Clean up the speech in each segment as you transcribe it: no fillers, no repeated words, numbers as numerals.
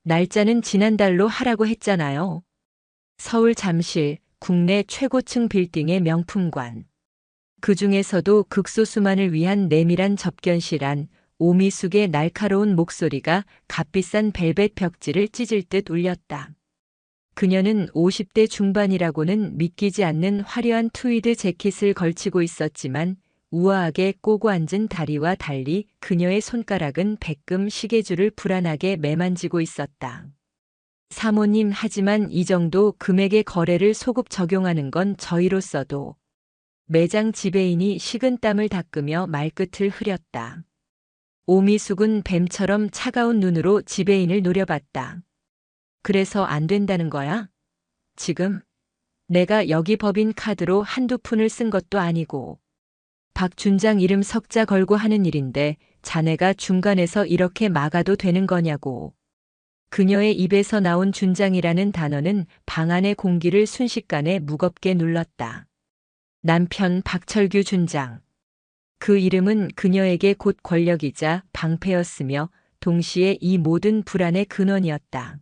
날짜는 지난달로 하라고 했잖아요. 서울 잠실 국내 최고층 빌딩의 명품관. 그 중에서도 극소수만을 위한 내밀한 접견실 안 오미숙의 날카로운 목소리가 값비싼 벨벳 벽지를 찢을 듯 울렸다. 그녀는 50대 중반이라고는 믿기지 않는 화려한 트위드 재킷을 걸치고 있었지만 우아하게 꼬고 앉은 다리와 달리 그녀의 손가락은 백금 시계줄을 불안하게 매만지고 있었다. 사모님, 하지만 이 정도 금액의 거래를 소급 적용하는 건 저희로서도. 매장 지배인이 식은땀을 닦으며 말끝을 흐렸다. 오미숙은 뱀처럼 차가운 눈으로 지배인을 노려봤다. 그래서 안 된다는 거야? 지금 내가 여기 법인 카드로 한두 푼을 쓴 것도 아니고 박 준장 이름 석자 걸고 하는 일인데 자네가 중간에서 이렇게 막아도 되는 거냐고. 그녀의 입에서 나온 준장이라는 단어는 방 안의 공기를 순식간에 무겁게 눌렀다. 남편 박철규 준장. 그 이름은 그녀에게 곧 권력이자 방패였으며 동시에 이 모든 불안의 근원이었다.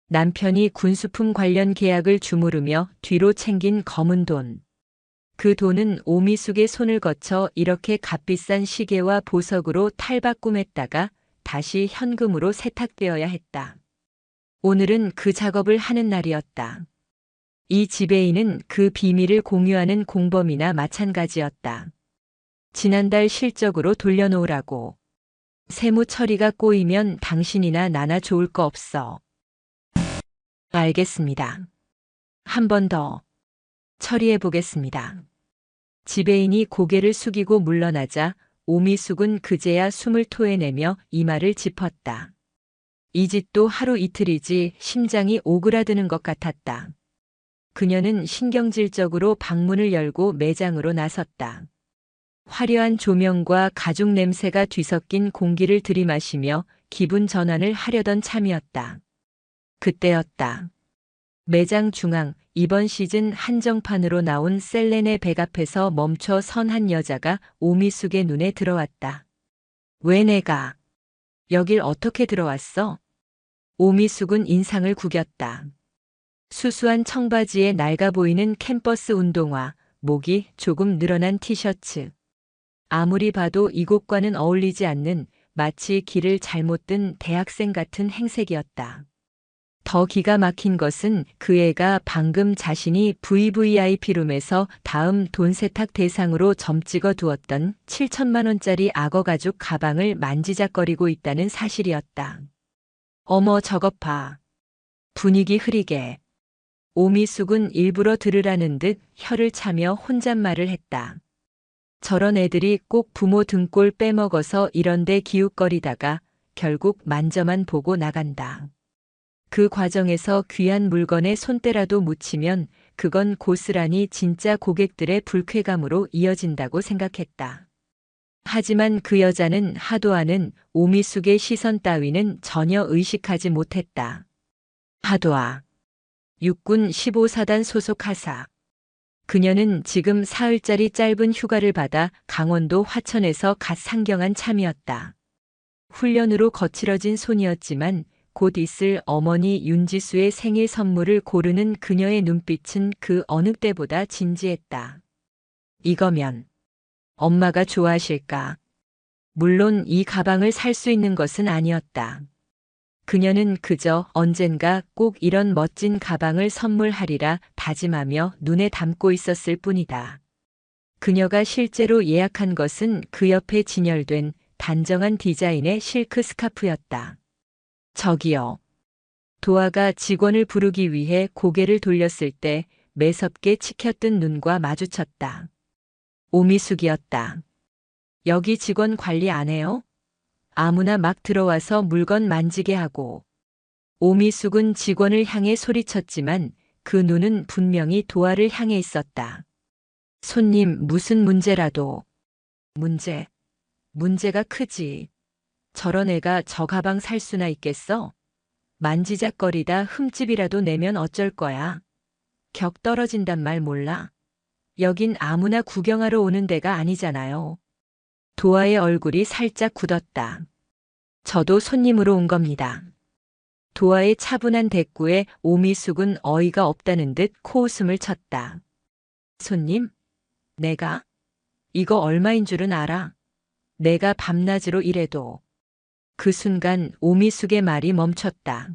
남편이 군수품 관련 계약을 주무르며 뒤로 챙긴 검은 돈. 그 돈은 오미숙의 손을 거쳐 이렇게 값비싼 시계와 보석으로 탈바꿈했다가 다시 현금으로 세탁되어야 했다. 오늘은 그 작업을 하는 날이었다. 이 지배인은 그 비밀을 공유하는 공범이나 마찬가지였다. 지난달 실적으로 돌려놓으라고. 세무 처리가 꼬이면 당신이나 나나 좋을 거 없어. 알겠습니다. 한 번 더 처리해 보겠습니다. 지배인이 고개를 숙이고 물러나자 오미숙은 그제야 숨을 토해내며 이마를 짚었다. 이 짓도 하루 이틀이지 심장이 오그라드는 것 같았다. 그녀는 신경질적으로 방문을 열고 매장으로 나섰다. 화려한 조명과 가죽 냄새가 뒤섞인 공기를 들이마시며 기분 전환을 하려던 참이었다. 그때였다. 매장 중앙, 이번 시즌 한정판으로 나온 셀렌의 백 앞에서 멈춰 선 한 여자가 오미숙의 눈에 들어왔다. 왜 내가 여길 어떻게 들어왔어? 오미숙은 인상을 구겼다. 수수한 청바지에 낡아 보이는 캠퍼스 운동화, 목이 조금 늘어난 티셔츠. 아무리 봐도 이곳과는 어울리지 않는 마치 길을 잘못 든 대학생 같은 행색이었다. 더 기가 막힌 것은 그 애가 방금 자신이 VVIP룸에서 다음 돈 세탁 대상으로 점 찍어 두었던 7천만 원짜리 악어 가죽 가방을 만지작거리고 있다는 사실이었다. 어머, 저것 봐. 분위기 흐리게. 오미숙은 일부러 들으라는 듯 혀를 차며 혼잣말을 했다. 저런 애들이 꼭 부모 등골 빼먹어서 이런데 기웃거리다가 결국 만져만 보고 나간다. 그 과정에서 귀한 물건에 손때라도 묻히면 그건 고스란히 진짜 고객들의 불쾌감으로 이어진다고 생각했다. 하지만 그 여자는 하도 아는 오미숙의 시선 따위는 전혀 의식하지 못했다. 하도아. 육군 15사단 소속 하사. 그녀는 지금 사흘짜리 짧은 휴가를 받아 강원도 화천에서 갓 상경한 참이었다. 훈련으로 거칠어진 손이었지만 곧 있을 어머니 윤지수의 생일 선물을 고르는 그녀의 눈빛은 그 어느 때보다 진지했다. 이거면 엄마가 좋아하실까? 물론 이 가방을 살 수 있는 것은 아니었다. 그녀는 그저 언젠가 꼭 이런 멋진 가방을 선물하리라 다짐하며 눈에 담고 있었을 뿐이다. 그녀가 실제로 예약한 것은 그 옆에 진열된 단정한 디자인의 실크 스카프였다. 저기요. 도아가 직원을 부르기 위해 고개를 돌렸을 때 매섭게 치켜뜬 눈과 마주쳤다. 오미숙이었다. 여기 직원 관리 안 해요? 아무나 막 들어와서 물건 만지게 하고. 오미숙은 직원을 향해 소리쳤지만 그 눈은 분명히 도아를 향해 있었다. 손님, 무슨 문제라도. 문제가 크지. 저런 애가 저 가방 살 수나 있겠어? 만지작거리다 흠집이라도 내면 어쩔 거야. 격 떨어진단 말 몰라? 여긴 아무나 구경하러 오는 데가 아니잖아요. 도아의 얼굴이 살짝 굳었다. 저도 손님으로 온 겁니다. 도화의 차분한 대꾸에 오미숙은 어이가 없다는 듯 코웃음을 쳤다. 손님? 내가? 이거 얼마인 줄은 알아? 내가 밤낮으로 일해도. 그 순간 오미숙의 말이 멈췄다.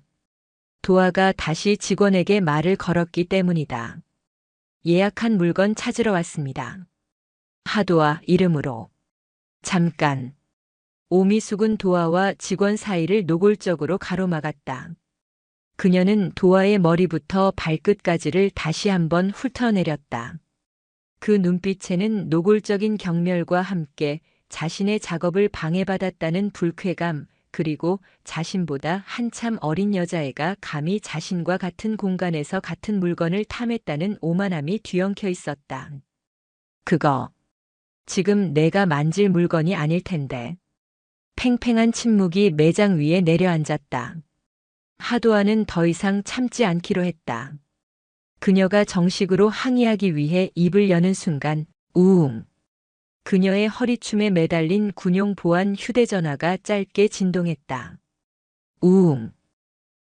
도화가 다시 직원에게 말을 걸었기 때문이다. 예약한 물건 찾으러 왔습니다. 하도화 이름으로. 잠깐. 오미숙은 도화와 직원 사이를 노골적으로 가로막았다. 그녀는 도화의 머리부터 발끝까지를 다시 한번 훑어내렸다. 그 눈빛에는 노골적인 경멸과 함께 자신의 작업을 방해받았다는 불쾌감, 그리고 자신보다 한참 어린 여자애가 감히 자신과 같은 공간에서 같은 물건을 탐했다는 오만함이 뒤엉켜 있었다. 그거 지금 내가 만질 물건이 아닐 텐데. 팽팽한 침묵이 매장 위에 내려앉았다. 하도아는 더 이상 참지 않기로 했다. 그녀가 정식으로 항의하기 위해 입을 여는 순간 우웅. 그녀의 허리춤에 매달린 군용 보안 휴대전화가 짧게 진동했다. 우웅.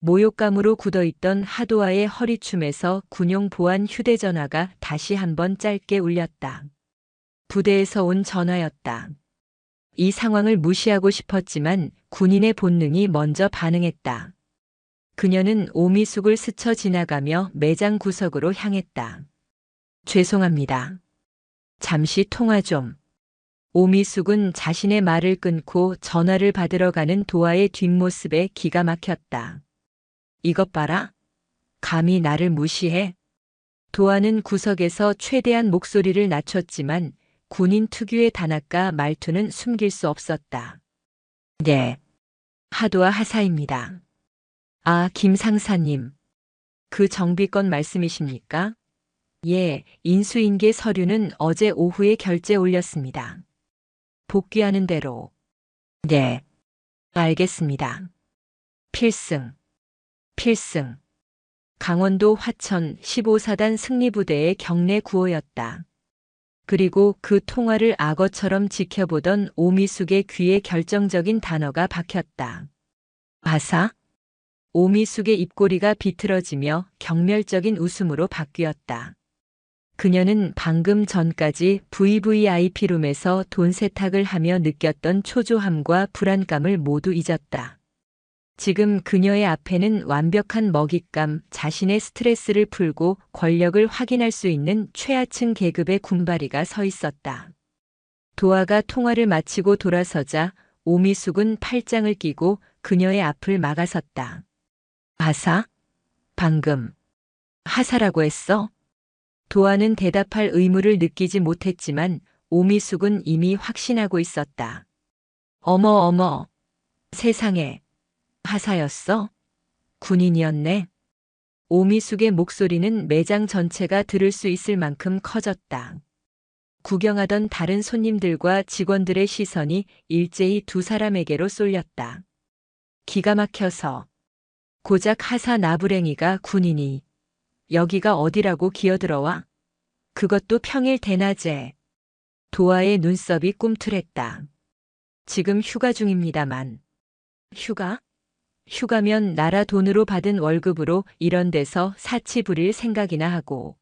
모욕감으로 굳어있던 하도아의 허리춤에서 군용 보안 휴대전화가 다시 한번 짧게 울렸다. 부대에서 온 전화였다. 이 상황을 무시하고 싶었지만 군인의 본능이 먼저 반응했다. 그녀는 오미숙을 스쳐 지나가며 매장 구석으로 향했다. 죄송합니다. 잠시 통화 좀. 오미숙은 자신의 말을 끊고 전화를 받으러 가는 도화의 뒷모습에 기가 막혔다. 이것 봐라. 감히 나를 무시해. 도화는 구석에서 최대한 목소리를 낮췄지만 군인 특유의 단아까 말투는 숨길 수 없었다. 네. 하도아 하사입니다. 아, 김 상사님. 그 정비건 말씀이십니까? 예, 인수인계 서류는 어제 오후에 결제 올렸습니다. 복귀하는 대로. 네. 알겠습니다. 필승. 필승. 강원도 화천 15사단 승리부대의 경례 구호였다. 그리고 그 통화를 악어처럼 지켜보던 오미숙의 귀에 결정적인 단어가 박혔다. 아사? 오미숙의 입꼬리가 비틀어지며 경멸적인 웃음으로 바뀌었다. 그녀는 방금 전까지 VVIP룸에서 돈 세탁을 하며 느꼈던 초조함과 불안감을 모두 잊었다. 지금 그녀의 앞에는 완벽한 먹잇감, 자신의 스트레스를 풀고 권력을 확인할 수 있는 최하층 계급의 군바리가 서 있었다. 도화가 통화를 마치고 돌아서자 오미숙은 팔짱을 끼고 그녀의 앞을 막아섰다. 하사? 방금 하사라고 했어? 도화는 대답할 의무를 느끼지 못했지만 오미숙은 이미 확신하고 있었다. 어머 어머, 세상에. 하사였어? 군인이었네. 오미숙의 목소리는 매장 전체가 들을 수 있을 만큼 커졌다. 구경하던 다른 손님들과 직원들의 시선이 일제히 두 사람에게로 쏠렸다. 기가 막혀서. 고작 하사 나부랭이가 군인이. 여기가 어디라고 기어들어와? 그것도 평일 대낮에. 도화의 눈썹이 꿈틀했다. 지금 휴가 중입니다만. 휴가? 휴가면 나라 돈으로 받은 월급으로 이런 데서 사치 부릴 생각이나 하고.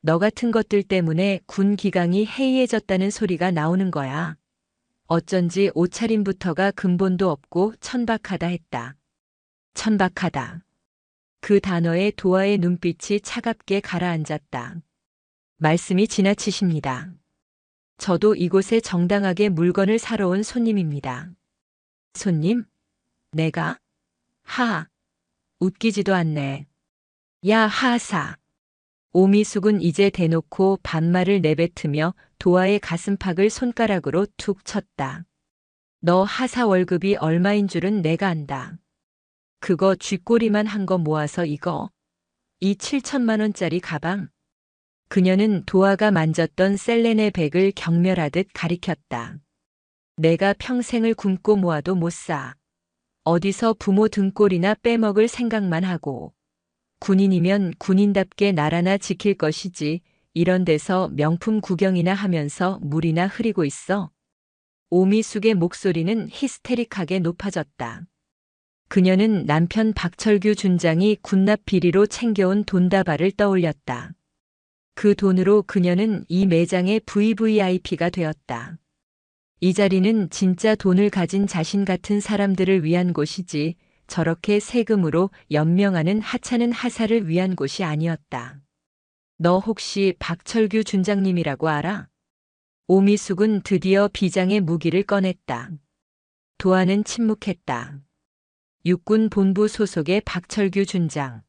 너 같은 것들 때문에 군 기강이 해이해졌다는 소리가 나오는 거야. 어쩐지 옷차림부터가 근본도 없고 천박하다 했다. 천박하다. 그 단어에 도화의 눈빛이 차갑게 가라앉았다. 말씀이 지나치십니다. 저도 이곳에 정당하게 물건을 사러 온 손님입니다. 손님? 내가? 하. 웃기지도 않네. 야, 하사. 오미숙은 이제 대놓고 반말을 내뱉으며 도화의 가슴팍을 손가락으로 툭 쳤다. 너 하사 월급이 얼마인 줄은 내가 안다. 그거 쥐꼬리만 한 거 모아서 이거. 이 7천만 원짜리 가방. 그녀는 도화가 만졌던 셀렌의 백을 경멸하듯 가리켰다. 내가 평생을 굶고 모아도 못 사. 어디서 부모 등골이나 빼먹을 생각만 하고. 군인이면 군인답게 나라나 지킬 것이지 이런 데서 명품 구경이나 하면서 물이나 흐리고 있어. 오미숙의 목소리는 히스테릭하게 높아졌다. 그녀는 남편 박철규 준장이 군납 비리로 챙겨온 돈다발을 떠올렸다. 그 돈으로 그녀는 이 매장의 VVIP가 되었다. 이 자리는 진짜 돈을 가진 자신 같은 사람들을 위한 곳이지 저렇게 세금으로 연명하는 하찮은 하사를 위한 곳이 아니었다. 너 혹시 박철규 준장님이라고 알아? 오미숙은 드디어 비장의 무기를 꺼냈다. 도안은 침묵했다. 육군 본부 소속의 박철규 준장.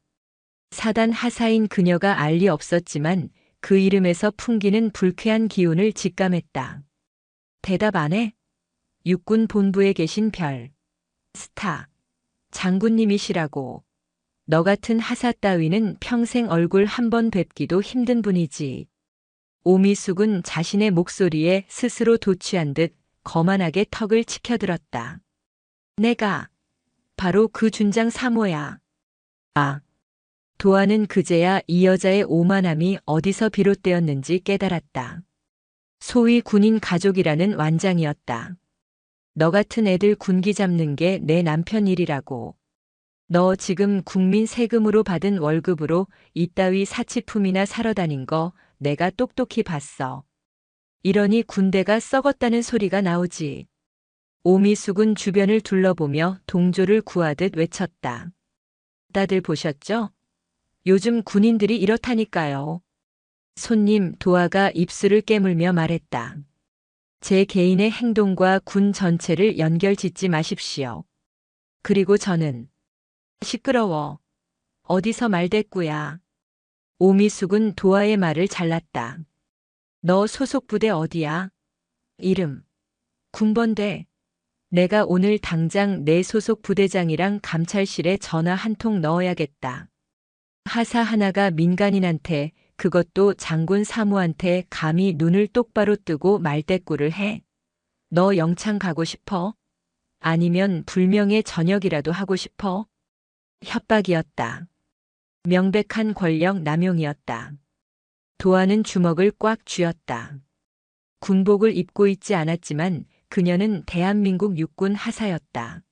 사단 하사인 그녀가 알 리 없었지만 그 이름에서 풍기는 불쾌한 기운을 직감했다. 대답 안 해? 육군 본부에 계신 별, 스타, 장군님이시라고. 너 같은 하사 따위는 평생 얼굴 한 번 뵙기도 힘든 분이지. 오미숙은 자신의 목소리에 스스로 도취한 듯 거만하게 턱을 치켜들었다. 내가 바로 그 준장 사모야. 아. 도안은 그제야 이 여자의 오만함이 어디서 비롯되었는지 깨달았다. 소위 군인 가족이라는 완장이었다. 너 같은 애들 군기 잡는 게 내 남편 일이라고. 너 지금 국민 세금으로 받은 월급으로 이따위 사치품이나 사러 다닌 거 내가 똑똑히 봤어. 이러니 군대가 썩었다는 소리가 나오지. 오미숙은 주변을 둘러보며 동조를 구하듯 외쳤다. 다들 보셨죠? 요즘 군인들이 이렇다니까요. 손님 도아가 입술을 깨물며 말했다. 제 개인의 행동과 군 전체를 연결짓지 마십시오. 그리고 저는 시끄러워. 어디서 말대꾸야. 오미숙은 도아의 말을 잘랐다. 너 소속 부대 어디야? 이름. 군번대. 내가 오늘 당장 내 소속 부대장이랑 감찰실에 전화 한 통 넣어야겠다. 하사 하나가 민간인한테, 그것도 장군 사무한테 감히 눈을 똑바로 뜨고 말대꾸를 해. 너 영창 가고 싶어? 아니면 불명예 전역이라도 하고 싶어? 협박이었다. 명백한 권력 남용이었다. 도안은 주먹을 꽉 쥐었다. 군복을 입고 있지 않았지만 그녀는 대한민국 육군 하사였다.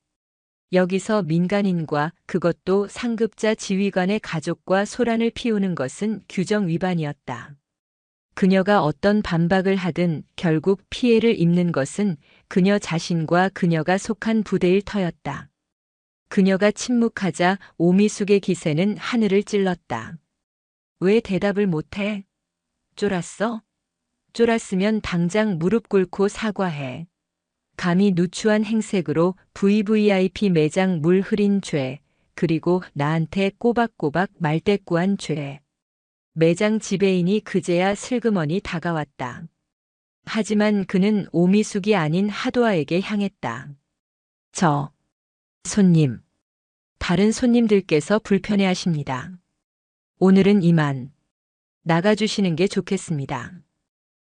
여기서 민간인과 그것도 상급자 지휘관의 가족과 소란을 피우는 것은 규정 위반이었다. 그녀가 어떤 반박을 하든 결국 피해를 입는 것은 그녀 자신과 그녀가 속한 부대일 터였다. 그녀가 침묵하자 오미숙의 기세는 하늘을 찔렀다. 왜 대답을 못해? 쫄았어? 쫄았으면 당장 무릎 꿇고 사과해. 감히 누추한 행색으로 VVIP 매장 물 흐린 죄, 그리고 나한테 꼬박꼬박 말대꾸한 죄. 매장 지배인이 그제야 슬그머니 다가왔다. 하지만 그는 오미숙이 아닌 하도아에게 향했다. 손님. 다른 손님들께서 불편해하십니다. 오늘은 이만 나가주시는 게 좋겠습니다.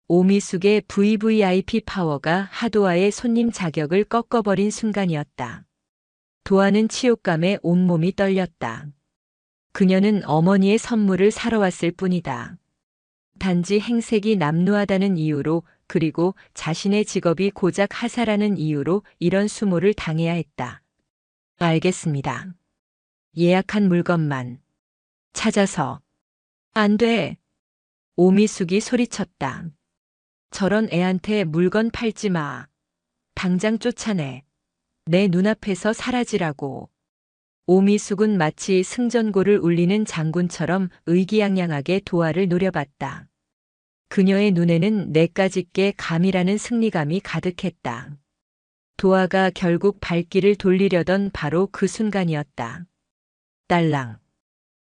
오미숙의 VVIP 파워가 하도아의 손님 자격을 꺾어버린 순간이었다. 도아는 치욕감에 온몸이 떨렸다. 그녀는 어머니의 선물을 사러 왔을 뿐이다. 단지 행색이 남루하다는 이유로, 그리고 자신의 직업이 고작 하사라는 이유로 이런 수모를 당해야 했다. 알겠습니다. 예약한 물건만 찾아서. 안 돼. 오미숙이 소리쳤다. 저런 애한테 물건 팔지 마. 당장 쫓아내. 내 눈앞에서 사라지라고. 오미숙은 마치 승전고를 울리는 장군처럼 의기양양하게 도아를 노려봤다. 그녀의 눈에는 내까짓게 감이라는 승리감이 가득했다. 도아가 결국 발길을 돌리려던 바로 그 순간이었다. 딸랑.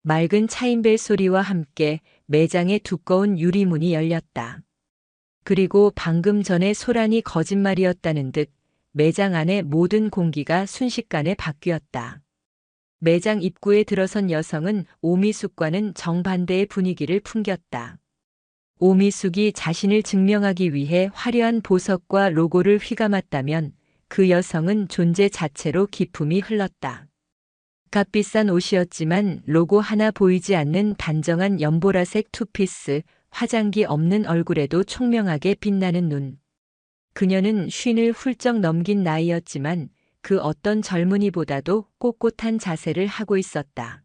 맑은 차인벨 소리와 함께 매장의 두꺼운 유리문이 열렸다. 그리고 방금 전에 소란이 거짓말이었다는 듯 매장 안의 모든 공기가 순식간에 바뀌었다. 매장 입구에 들어선 여성은 오미숙과는 정반대의 분위기를 풍겼다. 오미숙이 자신을 증명하기 위해 화려한 보석과 로고를 휘감았다면 그 여성은 존재 자체로 기품이 흘렀다. 값비싼 옷이었지만 로고 하나 보이지 않는 단정한 연보라색 투피스, 화장기 없는 얼굴에도 총명하게 빛나는 눈. 그녀는 쉰을 훌쩍 넘긴 나이였지만 그 어떤 젊은이보다도 꼿꼿한 자세를 하고 있었다.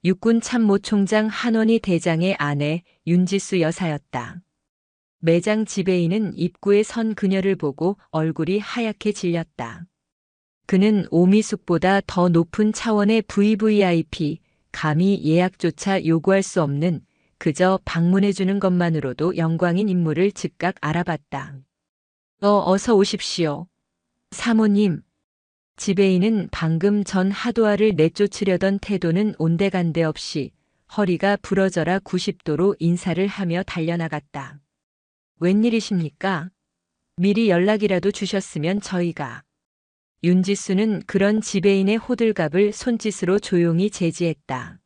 육군 참모총장 한원희 대장의 아내 윤지수 여사였다. 매장 지배인은 입구에 선 그녀를 보고 얼굴이 하얗게 질렸다. 그는 오미숙보다 더 높은 차원의 VVIP, 감히 예약조차 요구할 수 없는 그저 방문해주는 것만으로도 영광인 인물을 즉각 알아봤다. 어서 오십시오. 사모님. 지배인은 방금 전 하도아를 내쫓으려던 태도는 온데간데 없이 허리가 부러져라 90도로 인사를 하며 달려나갔다. 웬일이십니까? 미리 연락이라도 주셨으면 저희가. 윤지수는 그런 지배인의 호들갑을 손짓으로 조용히 제지했다.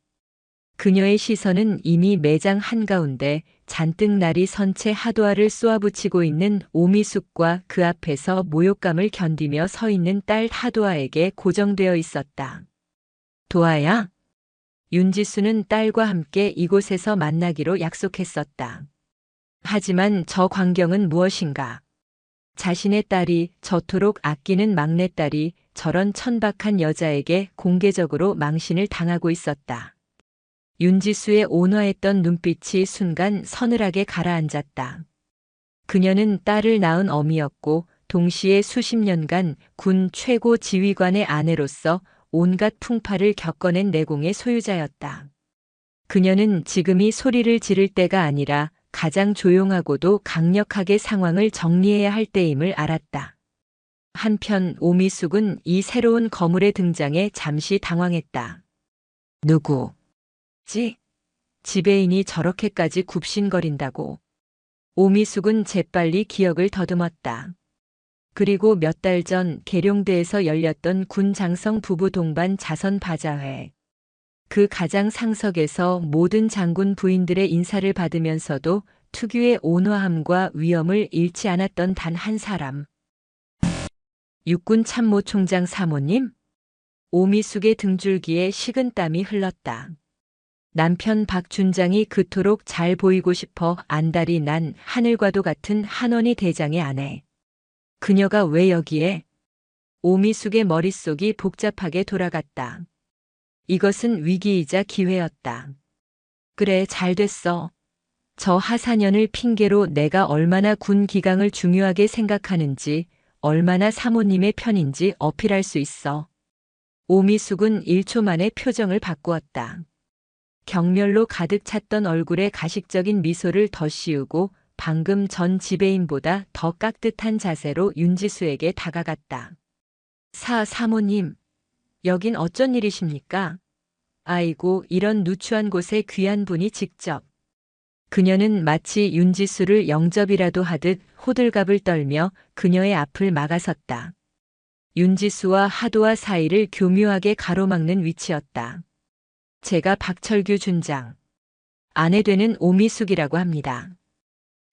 그녀의 시선은 이미 매장 한가운데 잔뜩 날이 선 채 하도아를 쏘아붙이고 있는 오미숙과 그 앞에서 모욕감을 견디며 서 있는 딸 하도아에게 고정되어 있었다. 도아야? 윤지수는 딸과 함께 이곳에서 만나기로 약속했었다. 하지만 저 광경은 무엇인가? 자신의 딸이 저토록 아끼는 막내딸이 저런 천박한 여자에게 공개적으로 망신을 당하고 있었다. 윤지수의 온화했던 눈빛이 순간 서늘하게 가라앉았다. 그녀는 딸을 낳은 어미였고 동시에 수십 년간 군 최고 지휘관의 아내로서 온갖 풍파를 겪어낸 내공의 소유자였다. 그녀는 지금이 소리를 지를 때가 아니라 가장 조용하고도 강력하게 상황을 정리해야 할 때임을 알았다. 한편 오미숙은 이 새로운 거물의 등장에 잠시 당황했다. 누구지? 지배인이 저렇게까지 굽신거린다고. 오미숙은 재빨리 기억을 더듬었다. 그리고 몇 달 전 계룡대에서 열렸던 군 장성 부부 동반 자선 바자회. 그 가장 상석에서 모든 장군 부인들의 인사를 받으면서도 특유의 온화함과 위엄을 잃지 않았던 단 한 사람. 육군 참모총장 사모님? 오미숙의 등줄기에 식은땀이 흘렀다. 남편 박준장이 그토록 잘 보이고 싶어 안달이 난 하늘과도 같은 한원희 대장의 아내. 그녀가 왜 여기에? 오미숙의 머릿속이 복잡하게 돌아갔다. 이것은 위기이자 기회였다. 그래, 잘 됐어. 저 하사년을 핑계로 내가 얼마나 군 기강을 중요하게 생각하는지, 얼마나 사모님의 편인지 어필할 수 있어. 오미숙은 1초 만에 표정을 바꾸었다. 경멸로 가득 찼던 얼굴에 가식적인 미소를 덧씌우고 방금 전 지배인보다 더 깍듯한 자세로 윤지수에게 다가갔다. 사모님. 여긴 어쩐 일이십니까? 아이고, 이런 누추한 곳에 귀한 분이 직접. 그녀는 마치 윤지수를 영접이라도 하듯 호들갑을 떨며 그녀의 앞을 막아섰다. 윤지수와 하도아 사이를 교묘하게 가로막는 위치였다. 제가 박철규 준장. 아내 되는 오미숙이라고 합니다.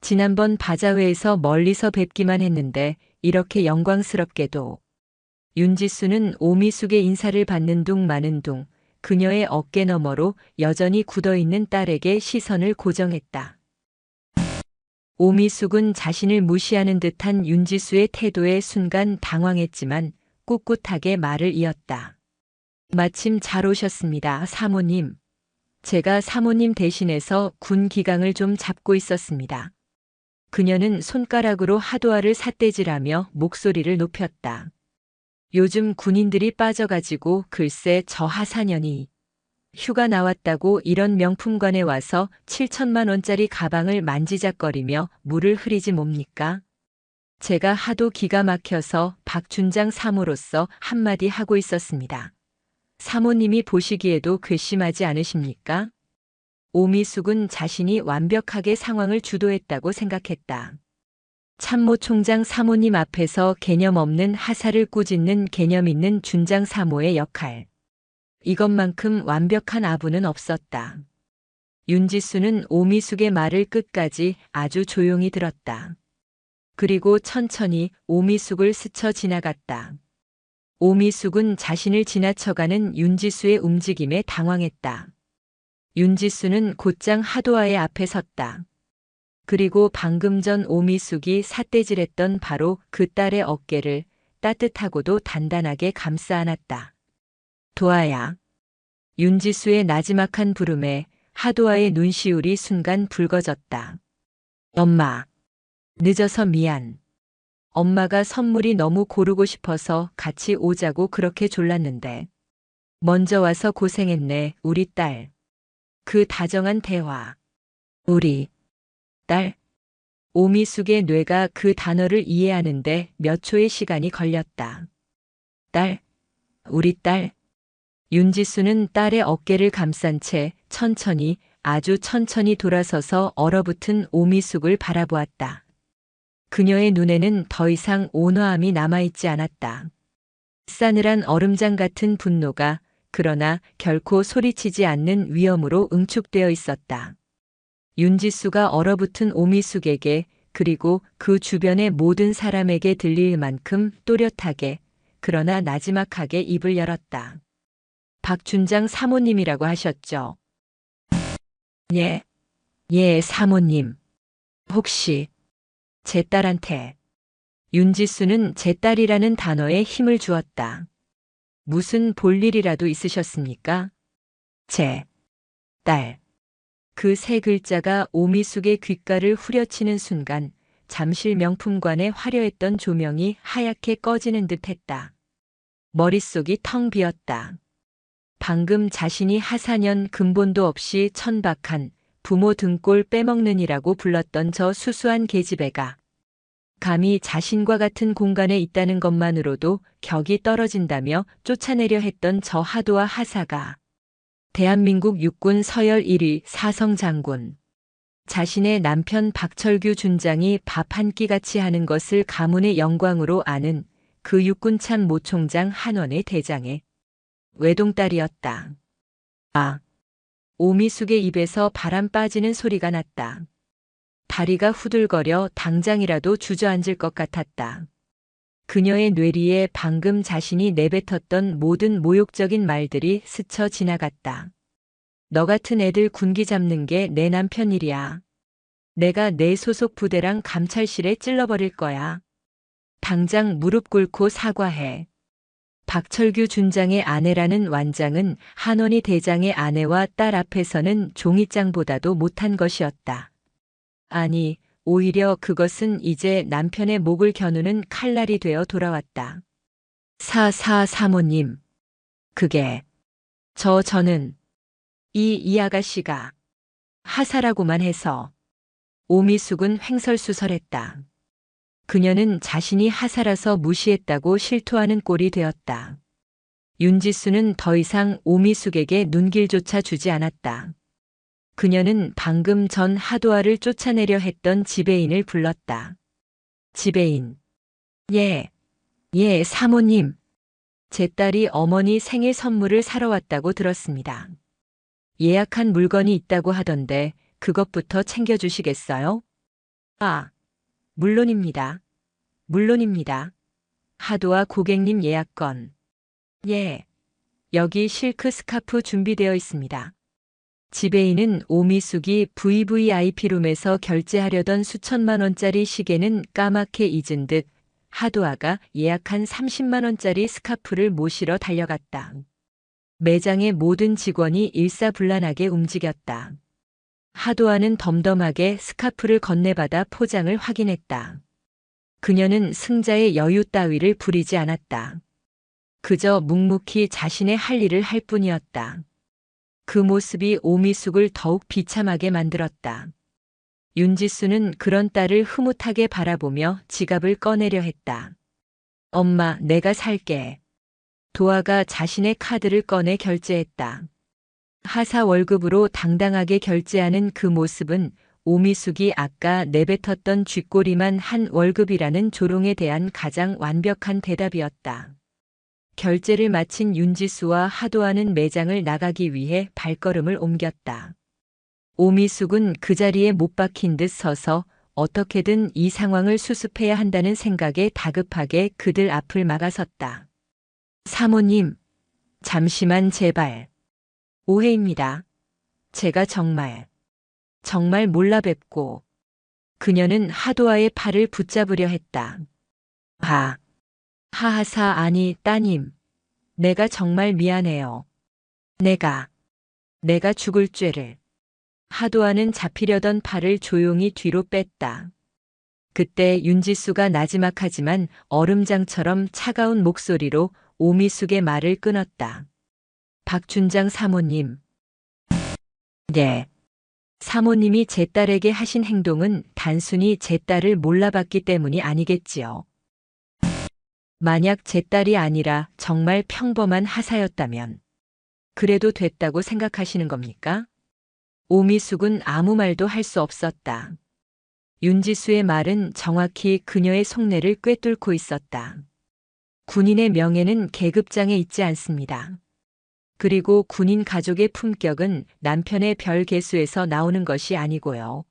지난번 바자회에서 멀리서 뵙기만 했는데 이렇게 영광스럽게도. 윤지수는 오미숙의 인사를 받는 둥 마는 둥 그녀의 어깨 너머로 여전히 굳어있는 딸에게 시선을 고정했다. 오미숙은 자신을 무시하는 듯한 윤지수의 태도에 순간 당황했지만 꿋꿋하게 말을 이었다. 마침 잘 오셨습니다, 사모님. 제가 사모님 대신해서 군 기강을 좀 잡고 있었습니다. 그녀는 손가락으로 하도아를 삿대질하며 목소리를 높였다. 요즘 군인들이 빠져가지고 글쎄 저 하사년이 휴가 나왔다고 이런 명품관에 와서 7천만 원짜리 가방을 만지작거리며 물을 흐리지 뭡니까? 제가 하도 기가 막혀서 박준장 사모로서 한마디 하고 있었습니다. 사모님이 보시기에도 괘씸하지 않으십니까? 오미숙은 자신이 완벽하게 상황을 주도했다고 생각했다. 참모총장 사모님 앞에서 개념 없는 하사를 꾸짖는 개념 있는 준장 사모의 역할. 이것만큼 완벽한 아부는 없었다. 윤지수는 오미숙의 말을 끝까지 아주 조용히 들었다. 그리고 천천히 오미숙을 스쳐 지나갔다. 오미숙은 자신을 지나쳐가는 윤지수의 움직임에 당황했다. 윤지수는 곧장 하도아의 앞에 섰다. 그리고 방금 전 오미숙이 삿대질했던 바로 그 딸의 어깨를 따뜻하고도 단단하게 감싸 안았다. 도아야. 윤지수의 나지막한 부름에 하도아의 눈시울이 순간 붉어졌다. 엄마. 늦어서 미안. 엄마가 선물이 너무 고르고 싶어서 같이 오자고 그렇게 졸랐는데. 먼저 와서 고생했네, 우리 딸. 그 다정한 대화. 우리 딸. 오미숙의 뇌가 그 단어를 이해하는데 몇 초의 시간이 걸렸다. 딸. 우리 딸. 윤지수는 딸의 어깨를 감싼 채 천천히, 아주 천천히 돌아서서 얼어붙은 오미숙을 바라보았다. 그녀의 눈에는 더 이상 온화함이 남아있지 않았다. 싸늘한 얼음장 같은 분노가, 그러나 결코 소리치지 않는 위엄으로 응축되어 있었다. 윤지수가 얼어붙은 오미숙에게, 그리고 그 주변의 모든 사람에게 들릴 만큼 또렷하게, 그러나 나지막하게 입을 열었다. 박준장 사모님이라고 하셨죠? 예. 예, 사모님. 혹시 제 딸한테. 윤지수는 제 딸이라는 단어에 힘을 주었다. 무슨 볼일이라도 있으셨습니까? 제 딸. 그 세 글자가 오미숙의 귓가를 후려치는 순간 잠실 명품관의 화려했던 조명이 하얗게 꺼지는 듯 했다. 머릿속이 텅 비었다. 방금 자신이 하사년 근본도 없이 천박한 부모 등골 빼먹느니라고 불렀던 저 수수한 계집애가 감히 자신과 같은 공간에 있다는 것만으로도 격이 떨어진다며 쫓아내려 했던 저 하도와 하사가 대한민국 육군 서열 1위 사성 장군, 자신의 남편 박철규 준장이 밥 한 끼 같이 하는 것을 가문의 영광으로 아는 그 육군참 모총장 한원의 대장의 외동딸이었다. 아! 오미숙의 입에서 바람 빠지는 소리가 났다. 다리가 후들거려 당장이라도 주저앉을 것 같았다. 그녀의 뇌리에 방금 자신이 내뱉었던 모든 모욕적인 말들이 스쳐 지나갔다. 너 같은 애들 군기 잡는 게 내 남편 일이야. 내가 내 소속 부대랑 감찰실에 찔러버릴 거야. 당장 무릎 꿇고 사과해. 박철규 준장의 아내라는 완장은 한원희 대장의 아내와 딸 앞에서는 종이장보다도 못한 것이었다. 아니, 오히려 그것은 이제 남편의 목을 겨누는 칼날이 되어 돌아왔다. 사모님. 그게 저는 이 아가씨가 하사라고만 해서. 오미숙은 횡설수설했다. 그녀는 자신이 하사라서 무시했다고 실토하는 꼴이 되었다. 윤지수는 더 이상 오미숙에게 눈길조차 주지 않았다. 그녀는 방금 전 하도아를 쫓아내려 했던 지배인을 불렀다. 지배인. 예. 예, 사모님. 제 딸이 어머니 생일 선물을 사러 왔다고 들었습니다. 예약한 물건이 있다고 하던데 그것부터 챙겨주시겠어요? 아. 물론입니다. 물론입니다. 하도아 고객님 예약건. 예. 여기 실크 스카프 준비되어 있습니다. 지배인은 오미숙이 VVIP룸에서 결제하려던 수천만 원짜리 시계는 까맣게 잊은 듯 하도아가 예약한 30만 원짜리 스카프를 모시러 달려갔다. 매장의 모든 직원이 일사불란하게 움직였다. 하도아는 덤덤하게 스카프를 건네받아 포장을 확인했다. 그녀는 승자의 여유 따위를 부리지 않았다. 그저 묵묵히 자신의 할 일을 할 뿐이었다. 그 모습이 오미숙을 더욱 비참하게 만들었다. 윤지수는 그런 딸을 흐뭇하게 바라보며 지갑을 꺼내려 했다. 엄마, 내가 살게. 도아가 자신의 카드를 꺼내 결제했다. 하사 월급으로 당당하게 결제하는 그 모습은 오미숙이 아까 내뱉었던 쥐꼬리만 한 월급이라는 조롱에 대한 가장 완벽한 대답이었다. 결제를 마친 윤지수와 하도아는 매장을 나가기 위해 발걸음을 옮겼다. 오미숙은 그 자리에 못 박힌 듯 서서 어떻게든 이 상황을 수습해야 한다는 생각에 다급하게 그들 앞을 막아섰다. 사모님, 잠시만 제발. 오해입니다. 제가 정말 몰라 뵙고 그녀는 하도아의 팔을 붙잡으려 했다. 하하사 아니 따님. 내가 정말 미안해요. 내가 죽을 죄를. 하도아는 잡히려던 팔을 조용히 뒤로 뺐다. 그때 윤지수가 나지막하지만 얼음장처럼 차가운 목소리로 오미숙의 말을 끊었다. 박춘장 사모님. 네. 사모님이 제 딸에게 하신 행동은 단순히 제 딸을 몰라봤기 때문이 아니겠지요. 만약 제 딸이 아니라 정말 평범한 하사였다면 그래도 됐다고 생각하시는 겁니까? 오미숙은 아무 말도 할 수 없었다. 윤지수의 말은 정확히 그녀의 속내를 꿰뚫고 있었다. 군인의 명예는 계급장에 있지 않습니다. 그리고 군인 가족의 품격은 남편의 별 개수에서 나오는 것이 아니고요.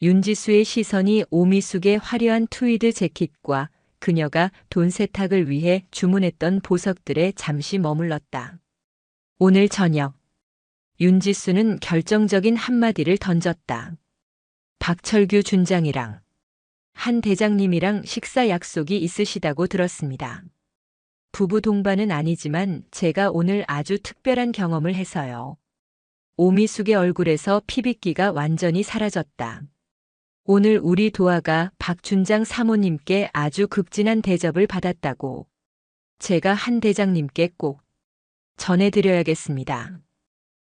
윤지수의 시선이 오미숙의 화려한 트위드 재킷과 그녀가 돈 세탁을 위해 주문했던 보석들에 잠시 머물렀다. 오늘 저녁, 윤지수는 결정적인 한마디를 던졌다. 박철규 준장이랑 한 대장님이랑 식사 약속이 있으시다고 들었습니다. 부부 동반은 아니지만 제가 오늘 아주 특별한 경험을 해서요. 오미숙의 얼굴에서 피빗기가 완전히 사라졌다. 오늘 우리 도아가 박준장 사모님께 아주 극진한 대접을 받았다고 제가 한 대장님께 꼭 전해드려야겠습니다.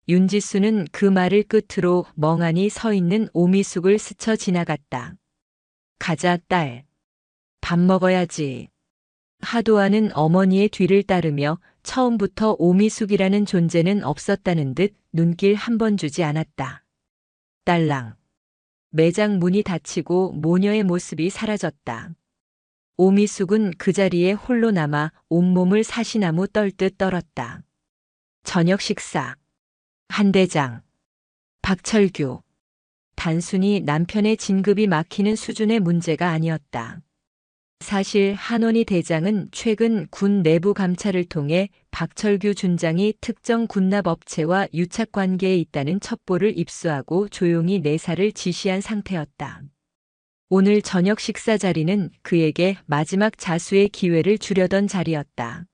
윤지수는 그 말을 끝으로 멍하니 서 있는 오미숙을 스쳐 지나갔다. 가자, 딸. 밥 먹어야지. 하도아는 어머니의 뒤를 따르며 처음부터 오미숙이라는 존재는 없었다는 듯 눈길 한 번 주지 않았다. 딸랑. 매장 문이 닫히고 모녀의 모습이 사라졌다. 오미숙은 그 자리에 홀로 남아 온몸을 사시나무 떨듯 떨었다. 저녁 식사. 한대장. 박철규. 단순히 남편의 진급이 막히는 수준의 문제가 아니었다. 사실 한원희 대장은 최근 군 내부 감찰을 통해 박철규 준장이 특정 군납업체와 유착관계에 있다는 첩보를 입수하고 조용히 내사를 지시한 상태였다. 오늘 저녁 식사 자리는 그에게 마지막 자수의 기회를 주려던 자리였다.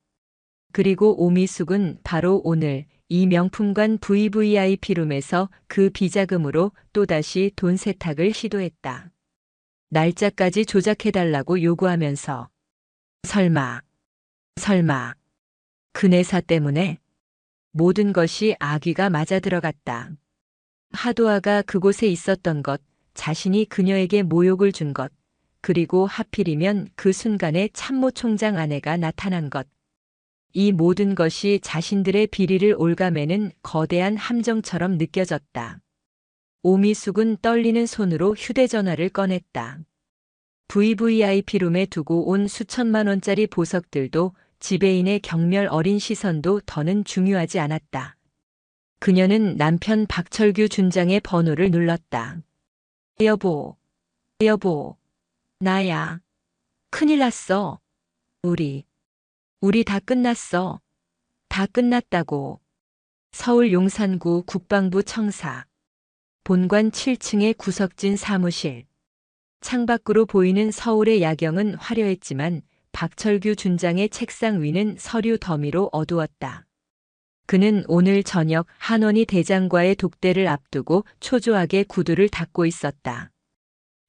그리고 오미숙은 바로 오늘 이 명품관 VVIP룸에서 그 비자금으로 또다시 돈 세탁을 시도했다. 날짜까지 조작해달라고 요구하면서 설마 그 내사 때문에 모든 것이 아귀가 맞아들어갔다. 하도아가 그곳에 있었던 것, 자신이 그녀에게 모욕을 준 것, 그리고 하필이면 그 순간에 참모총장 아내가 나타난 것. 이 모든 것이 자신들의 비리를 올가매는 거대한 함정처럼 느껴졌다. 오미숙은 떨리는 손으로 휴대전화를 꺼냈다. VVIP룸에 두고 온 수천만 원짜리 보석들도 지배인의 경멸 어린 시선도 더는 중요하지 않았다. 그녀는 남편 박철규 준장의 번호를 눌렀다. 여보, 나야. 큰일 났어. 우리 다 끝났어. 다 끝났다고. 서울 용산구 국방부 청사. 본관 7층의 구석진 사무실. 창밖으로 보이는 서울의 야경은 화려했지만 박철규 준장의 책상 위는 서류 더미로 어두웠다. 그는 오늘 저녁 한원희 대장과의 독대를 앞두고 초조하게 구두를 닦고 있었다.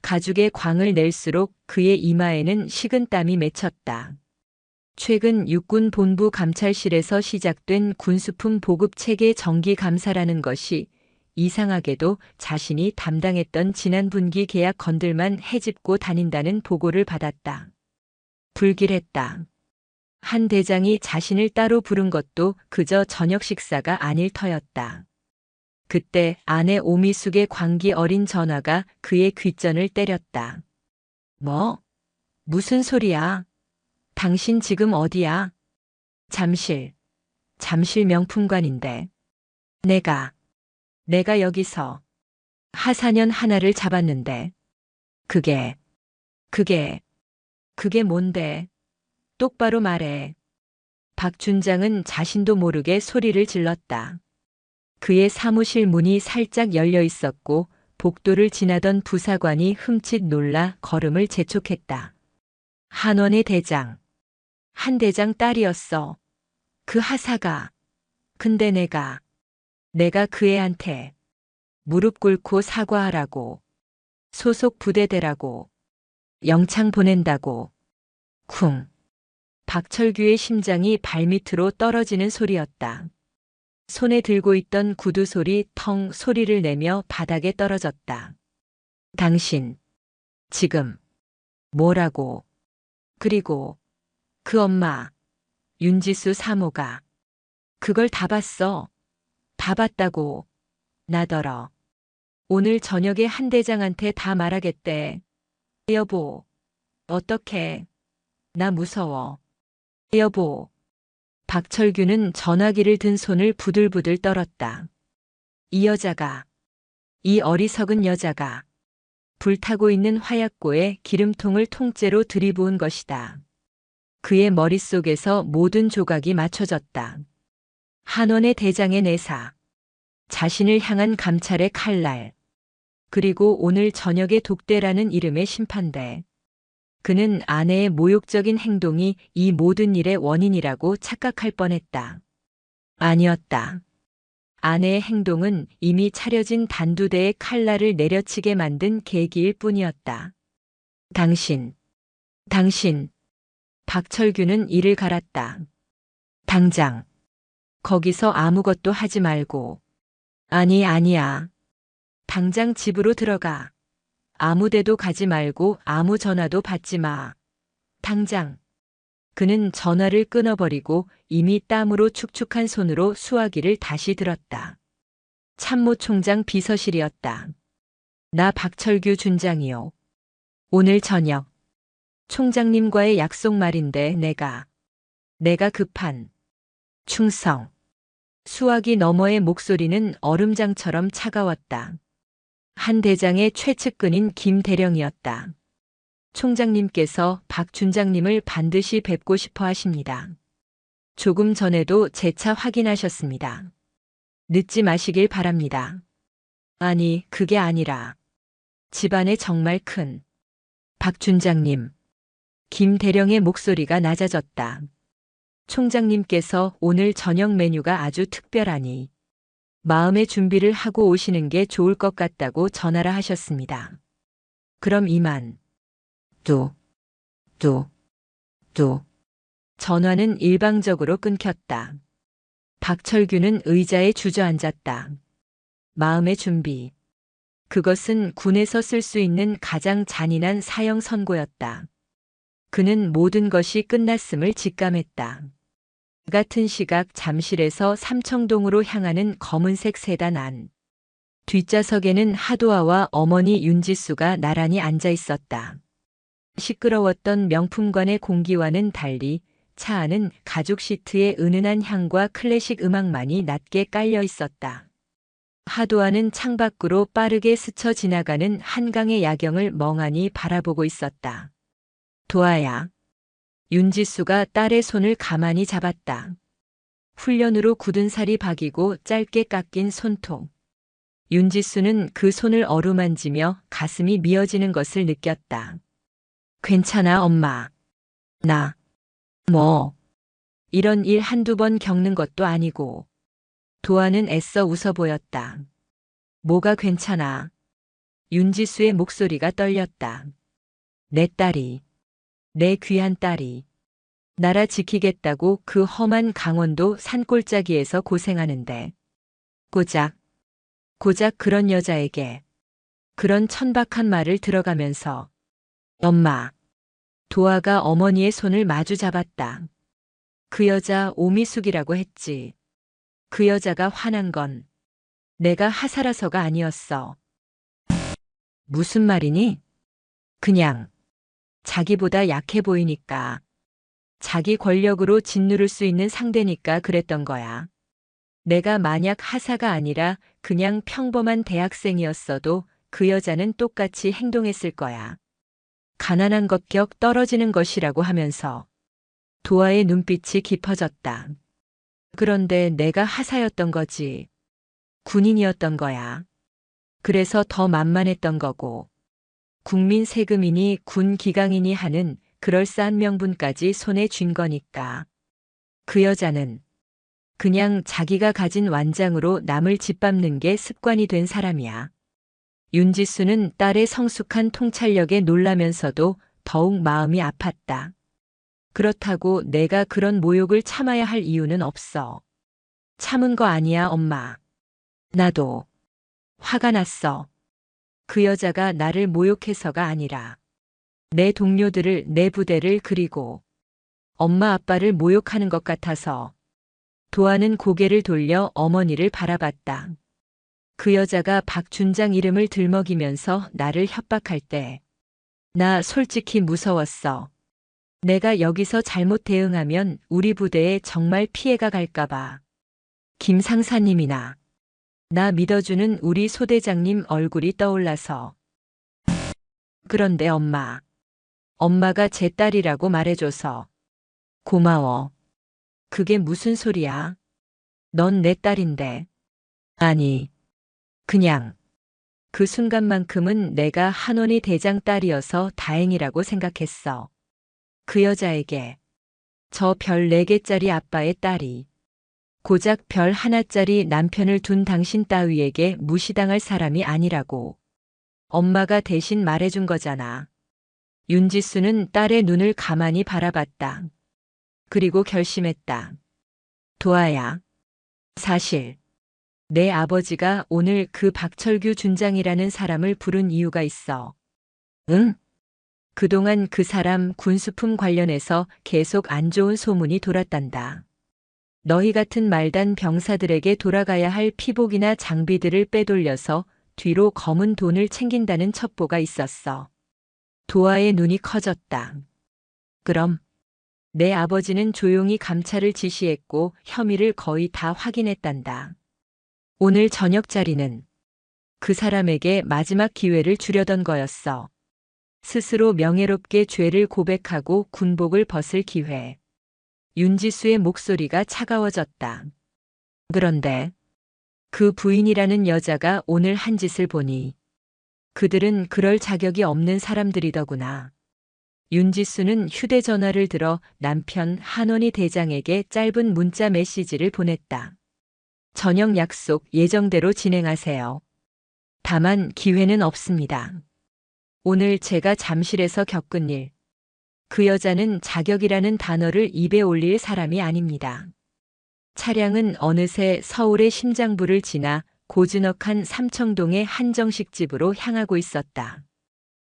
가죽의 광을 낼수록 그의 이마에는 식은땀이 맺혔다. 최근 육군 본부 감찰실에서 시작된 군수품 보급 체계 정기 감사라는 것이 이상하게도 자신이 담당했던 지난 분기 계약 건들만 헤집고 다닌다는 보고를 받았다. 불길했다. 한 대장이 자신을 따로 부른 것도 그저 저녁 식사가 아닐 터였다. 그때 아내 오미숙의 광기 어린 전화가 그의 귓전을 때렸다. 무슨 소리야? 당신 지금 어디야? 잠실 명품관인데. 내가 여기서 하사년 하나를 잡았는데. 그게 뭔데? 똑바로 말해. 박 준장은 자신도 모르게 소리를 질렀다. 그의 사무실 문이 살짝 열려 있었고 복도를 지나던 부사관이 흠칫 놀라 걸음을 재촉했다. 한원의 대장. 한 대장 딸이었어. 그 하사가. 근데 내가 그 애한테 무릎 꿇고 사과하라고. 소속 부대대라고. 영창 보낸다고. 쿵. 박철규의 심장이 발밑으로 떨어지는 소리였다. 손에 들고 있던 구두 소리 텅 소리를 내며 바닥에 떨어졌다. 당신, 지금, 뭐라고. 그리고, 그 엄마, 윤지수 사모가, 그걸 다 봤어. 다 봤다고. 나더러. 오늘 저녁에 한 대장한테 다 말하겠대. 여보, 어떡해. 나 무서워. 여보. 박철규는 전화기를 든 손을 부들부들 떨었다. 이 어리석은 여자가 불타고 있는 화약고에 기름통을 통째로 들이부은 것이다. 그의 머릿속에서 모든 조각이 맞춰졌다. 한원의 대장의 내사, 자신을 향한 감찰의 칼날, 그리고 오늘 저녁의 독대라는 이름의 심판대. 그는 아내의 모욕적인 행동이 이 모든 일의 원인이라고 착각할 뻔했다. 아니었다. 아내의 행동은 이미 차려진 단두대의 칼날을 내려치게 만든 계기일 뿐이었다. 당신. 박철규는 이를 갈았다. 당장. 거기서 아무것도 하지 말고. 아니야. 당장 집으로 들어가. 아무 데도 가지 말고 아무 전화도 받지 마. 당장. 그는 전화를 끊어버리고 이미 땀으로 축축한 손으로 수화기를 다시 들었다. 참모총장 비서실이었다. 나 박철규 준장이요. 오늘 저녁. 총장님과의 약속 말인데 내가 급한. 충성. 수화기 너머의 목소리는 얼음장처럼 차가웠다. 한 대장의 최측근인 김대령이었다. 총장님께서 박 준장님을 반드시 뵙고 싶어 하십니다. 조금 전에도 재차 확인하셨습니다. 늦지 마시길 바랍니다. 아니, 그게 아니라 집안에 정말 큰. 박 준장님. 김대령의 목소리가 낮아졌다. 총장님께서 오늘 저녁 메뉴가 아주 특별하니 마음의 준비를 하고 오시는 게 좋을 것 같다고 전하라 하셨습니다. 그럼 이만. 또. 전화는 일방적으로 끊겼다. 박철규는 의자에 주저앉았다. 마음의 준비. 그것은 군에서 쓸 수 있는 가장 잔인한 사형 선고였다. 그는 모든 것이 끝났음을 직감했다. 같은 시각 잠실에서 삼청동으로 향하는 검은색 세단 안. 뒷좌석에는 하도아와 어머니 윤지수가 나란히 앉아 있었다. 시끄러웠던 명품관의 공기와는 달리 차 안은 가죽 시트의 은은한 향과 클래식 음악만이 낮게 깔려 있었다. 하도아는 창밖으로 빠르게 스쳐 지나가는 한강의 야경을 멍하니 바라보고 있었다. 도아야. 윤지수가 딸의 손을 가만히 잡았다. 훈련으로 굳은 살이 박이고 짧게 깎인 손톱. 윤지수는 그 손을 어루만지며 가슴이 미어지는 것을 느꼈다. 괜찮아, 엄마. 이런 일 한두 번 겪는 것도 아니고. 도아는 애써 웃어 보였다. 뭐가 괜찮아. 윤지수의 목소리가 떨렸다. 내 딸이. 내 귀한 딸이 나라 지키겠다고 그 험한 강원도 산골짜기에서 고생하는데 고작 그런 여자에게 그런 천박한 말을 들어가면서 엄마. 도아가 어머니의 손을 마주 잡았다. 그 여자 오미숙이라고 했지. 그 여자가 화난 건 내가 하사라서가 아니었어. 무슨 말이니? 그냥 자기보다 약해 보이니까. 자기 권력으로 짓누를 수 있는 상대니까 그랬던 거야. 내가 만약 하사가 아니라 그냥 평범한 대학생이었어도 그 여자는 똑같이 행동했을 거야. 가난한 것 격 떨어지는 것이라고 하면서. 도아의 눈빛이 깊어졌다. 그런데 내가 하사였던 거지. 군인이었던 거야. 그래서 더 만만했던 거고. 국민 세금이니 군 기강이니 하는 그럴싸한 명분까지 손에 쥔 거니까. 그 여자는 그냥 자기가 가진 완장으로 남을 짓밟는 게 습관이 된 사람이야. 윤지수는 딸의 성숙한 통찰력에 놀라면서도 더욱 마음이 아팠다. 그렇다고 내가 그런 모욕을 참아야 할 이유는 없어. 참은 거 아니야, 엄마. 나도 화가 났어. 그 여자가 나를 모욕해서가 아니라 내 동료들을, 내 부대를, 그리고 엄마 아빠를 모욕하는 것 같아서. 도아는 고개를 돌려 어머니를 바라봤다. 그 여자가 박준장 이름을 들먹이면서 나를 협박할 때 나 솔직히 무서웠어. 내가 여기서 잘못 대응하면 우리 부대에 정말 피해가 갈까봐. 김 상사님이나 나 믿어주는 우리 소대장님 얼굴이 떠올라서. 그런데 엄마가 제 딸이라고 말해줘서 고마워. 그게 무슨 소리야? 넌 내 딸인데. 아니, 그냥 그 순간만큼은 내가 한원희 대장 딸이어서 다행이라고 생각했어. 그 여자에게 저 별 4개짜리 아빠의 딸이 고작 별 하나짜리 남편을 둔 당신 따위에게 무시당할 사람이 아니라고 엄마가 대신 말해준 거잖아. 윤지수는 딸의 눈을 가만히 바라봤다. 그리고 결심했다. 도아야, 사실 내 아버지가 오늘 그 박철규 준장이라는 사람을 부른 이유가 있어. 응? 그동안 그 사람 군수품 관련해서 계속 안 좋은 소문이 돌았단다. 너희 같은 말단 병사들에게 돌아가야 할 피복이나 장비들을 빼돌려서 뒤로 검은 돈을 챙긴다는 첩보가 있었어. 도아의 눈이 커졌다. 그럼 내 아버지는 조용히 감찰을 지시했고 혐의를 거의 다 확인했단다. 오늘 저녁 자리는 그 사람에게 마지막 기회를 주려던 거였어. 스스로 명예롭게 죄를 고백하고 군복을 벗을 기회. 윤지수의 목소리가 차가워졌다. 그런데 그 부인이라는 여자가 오늘 한 짓을 보니 그들은 그럴 자격이 없는 사람들이더구나. 윤지수는 휴대전화를 들어 남편 한원희 대장에게 짧은 문자 메시지를 보냈다. 저녁 약속 예정대로 진행하세요. 다만 기회는 없습니다. 오늘 제가 잠실에서 겪은 일. 그 여자는 자격이라는 단어를 입에 올릴 사람이 아닙니다. 차량은 어느새 서울의 심장부를 지나 고즈넉한 삼청동의 한정식집으로 향하고 있었다.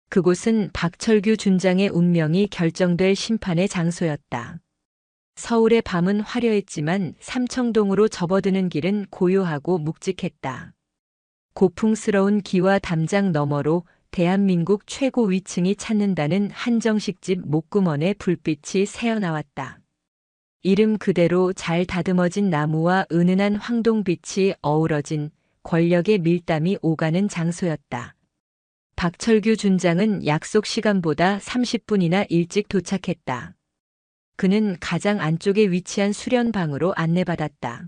그곳은 박철규 준장의 운명이 결정될 심판의 장소였다. 서울의 밤은 화려했지만 삼청동으로 접어드는 길은 고요하고 묵직했다. 고풍스러운 기와 담장 너머로 대한민국 최고 위층이 찾는다는 한정식집 목구먼의 불빛이 새어나왔다. 이름 그대로 잘 다듬어진 나무와 은은한 황동빛이 어우러진 권력의 밀담이 오가는 장소였다. 박철규 준장은 약속 시간보다 30분이나 일찍 도착했다. 그는 가장 안쪽에 위치한 수련방으로 안내받았다.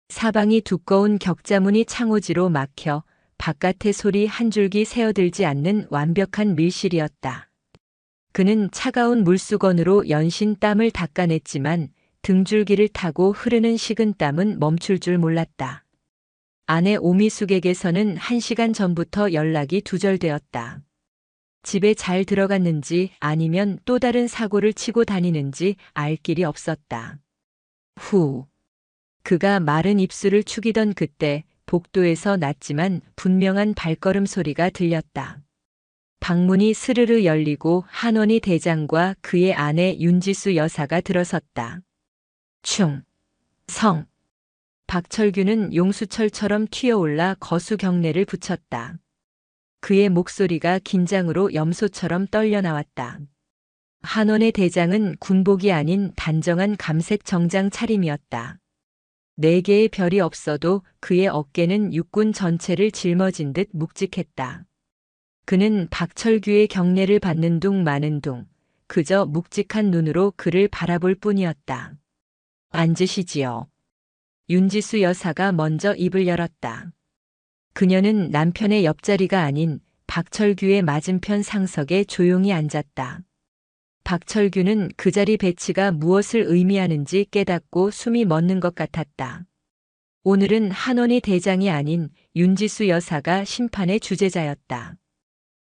사방이 두꺼운 격자무늬 창호지로 막혀 바깥의 소리 한 줄기 새어들지 않는 완벽한 밀실이었다. 그는 차가운 물수건으로 연신 땀을 닦아냈지만 등줄기를 타고 흐르는 식은 땀은 멈출 줄 몰랐다. 아내 오미숙에게서는 1시간 전부터 연락이 두절되었다. 집에 잘 들어갔는지 아니면 또 다른 사고를 치고 다니는지 알 길이 없었다. 후. 그가 마른 입술을 축이던 그때 복도에서 낮지만 분명한 발걸음 소리가 들렸다. 방문이 스르르 열리고 한원희 대장과 그의 아내 윤지수 여사가 들어섰다. 충성. 박철규는 용수철처럼 튀어올라 거수 경례를 붙였다. 그의 목소리가 긴장으로 염소처럼 떨려 나왔다. 한원의 대장은 군복이 아닌 단정한 감색 정장 차림이었다. 4개의 별이 없어도 그의 어깨는 육군 전체를 짊어진 듯 묵직했다. 그는 박철규의 경례를 받는 둥 마는 둥 그저 묵직한 눈으로 그를 바라볼 뿐이었다. 앉으시지요. 윤지수 여사가 먼저 입을 열었다. 그녀는 남편의 옆자리가 아닌 박철규의 맞은편 상석에 조용히 앉았다. 박철규는 그 자리 배치가 무엇을 의미하는지 깨닫고 숨이 멎는 것 같았다. 오늘은 한원희 대장이 아닌 윤지수 여사가 심판의 주재자였다.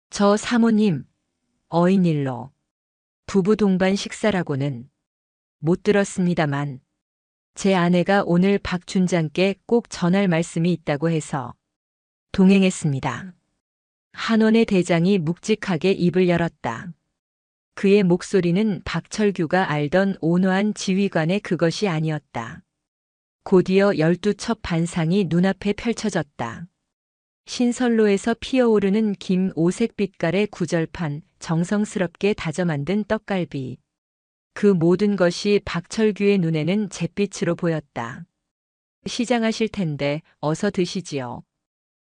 저 사모님, 어인일로 부부 동반 식사라고는 못 들었습니다만 제 아내가 오늘 박 춘장께 꼭 전할 말씀이 있다고 해서 동행했습니다. 한원의 대장이 묵직하게 입을 열었다. 그의 목소리는 박철규가 알던 온화한 지휘관의 그것이 아니었다. 곧이어 12첩 반상이 눈앞에 펼쳐졌다. 신선로에서 피어오르는 긴 오색 빛깔의 구절판, 정성스럽게 다져 만든 떡갈비. 그 모든 것이 박철규의 눈에는 잿빛으로 보였다. 시장하실 텐데 어서 드시지요.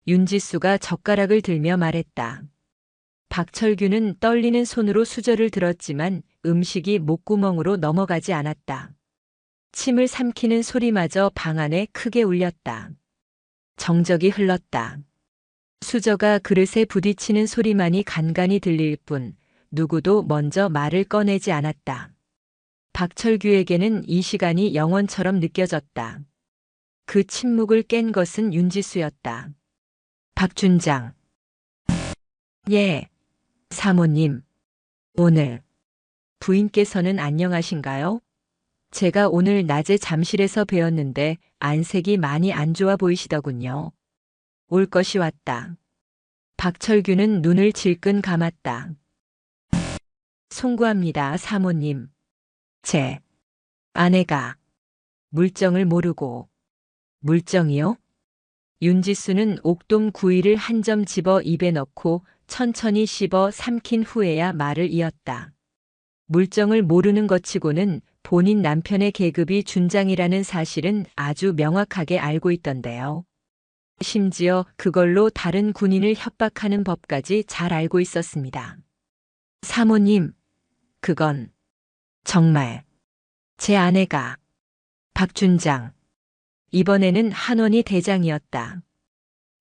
윤지수가 젓가락을 들며 말했다. 박철규는 떨리는 손으로 수저를 들었지만 음식이 목구멍으로 넘어가지 않았다. 침을 삼키는 소리마저 방 안에 크게 울렸다. 정적이 흘렀다. 수저가 그릇에 부딪히는 소리만이 간간히 들릴 뿐 누구도 먼저 말을 꺼내지 않았다. 박철규에게는 이 시간이 영원처럼 느껴졌다. 그 침묵을 깬 것은 윤지수였다. 박 춘장. 예, 사모님. 오늘 부인께서는 안녕하신가요? 제가 오늘 낮에 잠실에서 뵈었는데 안색이 많이 안 좋아 보이시더군요. 올 것이 왔다. 박철규는 눈을 질끈 감았다. 송구합니다, 사모님. 제 아내가 물정을 모르고. 물정이요? 윤지수는 옥돔 구이를 한 점 집어 입에 넣고 천천히 씹어 삼킨 후에야 말을 이었다. 물정을 모르는 것치고는 본인 남편의 계급이 준장이라는 사실은 아주 명확하게 알고 있던데요. 심지어 그걸로 다른 군인을 협박하는 법까지 잘 알고 있었습니다. 사모님, 그건 정말 제 아내가 박준장. 이번에는 한원희 대장이었다.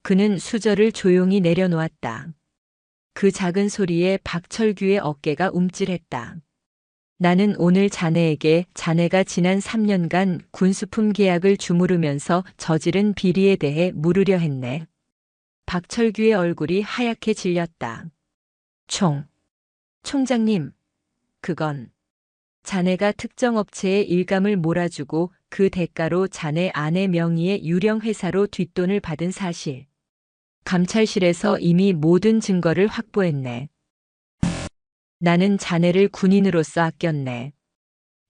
그는 수저를 조용히 내려놓았다. 그 작은 소리에 박철규의 어깨가 움찔했다. 나는 오늘 자네에게 자네가 지난 3년간 군수품 계약을 주무르면서 저지른 비리에 대해 물으려 했네. 박철규의 얼굴이 하얗게 질렸다. 총장님, 그건 자네가 특정 업체에 일감을 몰아주고 그 대가로 자네 아내 명의의 유령 회사로 뒷돈을 받은 사실. 감찰실에서 이미 모든 증거를 확보했네. 나는 자네를 군인으로서 아꼈네.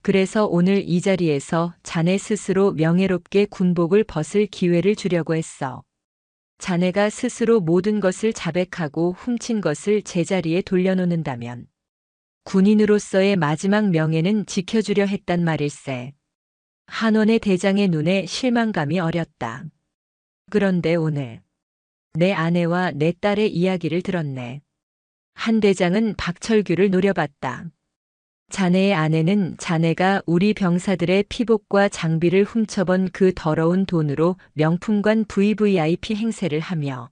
그래서 오늘 이 자리에서 자네 스스로 명예롭게 군복을 벗을 기회를 주려고 했어. 자네가 스스로 모든 것을 자백하고 훔친 것을 제자리에 돌려놓는다면 군인으로서의 마지막 명예는 지켜주려 했단 말일세. 한원의 대장의 눈에 실망감이 어렸다. 그런데 오늘 내 아내와 내 딸의 이야기를 들었네. 한 대장은 박철규를 노려봤다. 자네의 아내는 자네가 우리 병사들의 피복과 장비를 훔쳐본 그 더러운 돈으로 명품관 VVIP 행세를 하며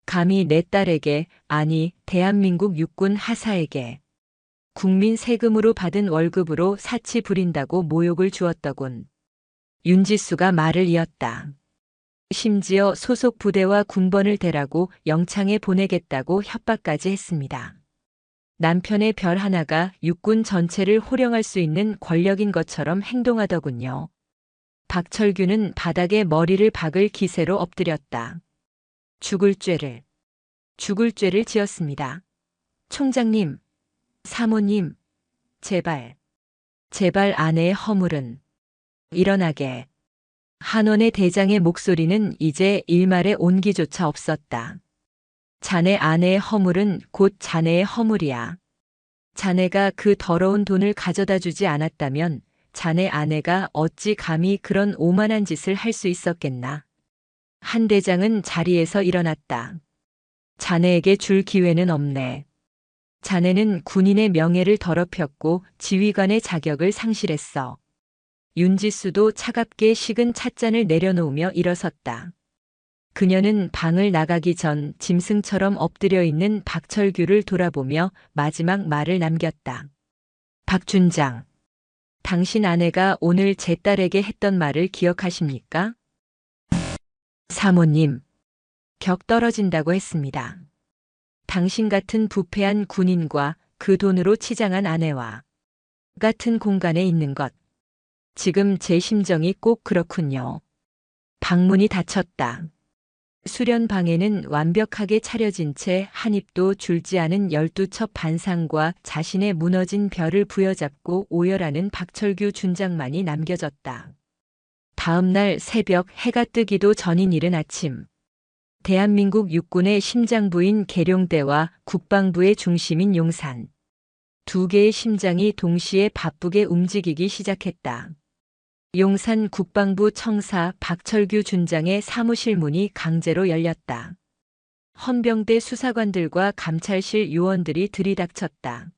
감히 내 딸에게, 아니 대한민국 육군 하사에게 국민 세금으로 받은 월급으로 사치 부린다고 모욕을 주었더군. 윤지수가 말을 이었다. 심지어 소속 부대와 군번을 대라고 영창에 보내겠다고 협박까지 했습니다. 남편의 별 하나가 육군 전체를 호령할 수 있는 권력인 것처럼 행동하더군요. 박철규는 바닥에 머리를 박을 기세로 엎드렸다. 죽을 죄를 지었습니다. 총장님, 사모님, 제발 아내의 허물은 일어나게. 한원의 대장의 목소리는 이제 일말의 온기조차 없었다. 자네 아내의 허물은 곧 자네의 허물이야. 자네가 그 더러운 돈을 가져다 주지 않았다면 자네 아내가 어찌 감히 그런 오만한 짓을 할 수 있었겠나. 한 대장은 자리에서 일어났다. 자네에게 줄 기회는 없네. 자네는 군인의 명예를 더럽혔고 지휘관의 자격을 상실했어. 윤지수도 차갑게 식은 찻잔을 내려놓으며 일어섰다. 그녀는 방을 나가기 전 짐승처럼 엎드려 있는 박철규를 돌아보며 마지막 말을 남겼다. 박준장, 당신 아내가 오늘 제 딸에게 했던 말을 기억하십니까? 사모님, 격 떨어진다고 했습니다. 당신 같은 부패한 군인과 그 돈으로 치장한 아내와 같은 공간에 있는 것. 지금 제 심정이 꼭 그렇군요. 방문이 닫혔다. 수련방에는 완벽하게 차려진 채 한 입도 줄지 않은 12첩 반상과 자신의 무너진 별을 부여잡고 오열하는 박철규 준장만이 남겨졌다. 다음 날 새벽 해가 뜨기도 전인 이른 아침. 대한민국 육군의 심장부인 계룡대와 국방부의 중심인 용산. 두 개의 심장이 동시에 바쁘게 움직이기 시작했다. 용산 국방부 청사 박철규 준장의 사무실 문이 강제로 열렸다. 헌병대 수사관들과 감찰실 요원들이 들이닥쳤다.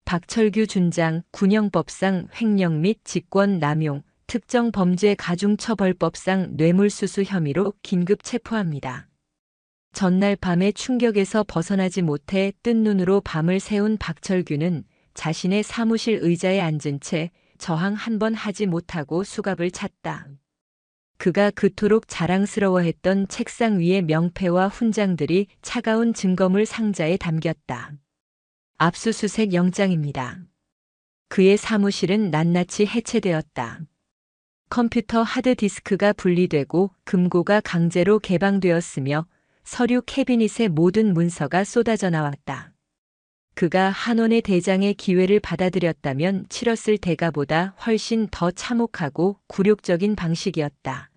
박철규 준장 군형법상 횡령 및 직권남용, 특정범죄가중처벌법상 뇌물수수 혐의로 긴급 체포합니다. 전날 밤의 충격에서 벗어나지 못해 뜬 눈으로 밤을 새운 박철규는 자신의 사무실 의자에 앉은 채 저항 한 번 하지 못하고 수갑을 찼다. 그가 그토록 자랑스러워했던 책상 위의 명패와 훈장들이 차가운 증거물 상자에 담겼다. 압수수색 영장입니다. 그의 사무실은 낱낱이 해체되었다. 컴퓨터 하드디스크가 분리되고 금고가 강제로 개방되었으며 서류 캐비닛의 모든 문서가 쏟아져 나왔다. 그가 한원의 대장의 기회를 받아들였다면 치렀을 대가보다 훨씬 더 참혹하고 굴욕적인 방식이었다.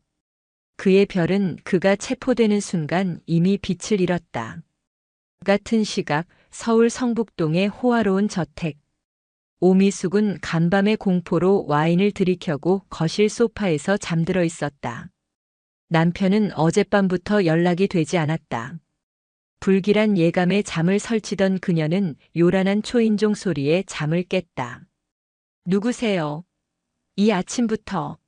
그의 별은 그가 체포되는 순간 이미 빛을 잃었다. 같은 시각 서울 성북동의 호화로운 저택. 오미숙은 간밤의 공포로 와인을 들이켜고 거실 소파에서 잠들어 있었다. 남편은 어젯밤부터 연락이 되지 않았다. 불길한 예감에 잠을 설치던 그녀는 요란한 초인종 소리에 잠을 깼다. 누구세요? 이 아침부터.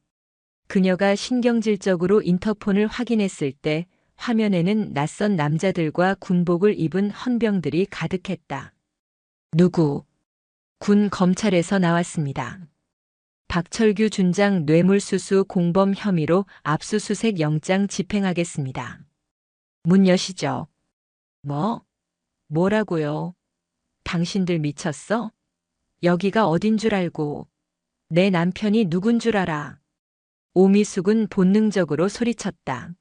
그녀가 신경질적으로 인터폰을 확인했을 때 화면에는 낯선 남자들과 군복을 입은 헌병들이 가득했다. 누구? 군 검찰에서 나왔습니다. 박철규 준장 뇌물수수 공범 혐의로 압수수색 영장 집행하겠습니다. 문 여시죠. 뭐라고요? 당신들 미쳤어? 여기가 어딘 줄 알고. 내 남편이 누군 줄 알아. 오미숙은 본능적으로 소리쳤다.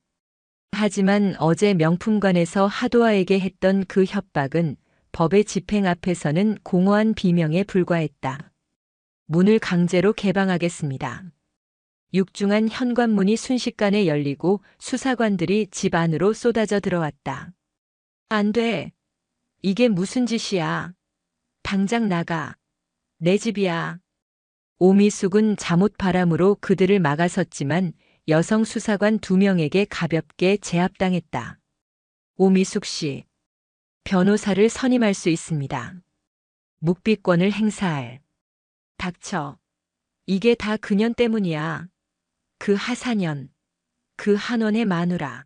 하지만 어제 명품관에서 하도아에게 했던 그 협박은 법의 집행 앞에서는 공허한 비명에 불과했다. 문을 강제로 개방하겠습니다. 육중한 현관문이 순식간에 열리고 수사관들이 집 안으로 쏟아져 들어왔다. 안 돼. 이게 무슨 짓이야. 당장 나가. 내 집이야. 오미숙은 잠옷 바람으로 그들을 막아섰지만 여성 수사관 2명에게 가볍게 제압당했다. 오미숙 씨, 변호사를 선임할 수 있습니다. 묵비권을 행사할. 닥쳐. 이게 다 그년 때문이야. 그 하사년. 그 한원의 마누라.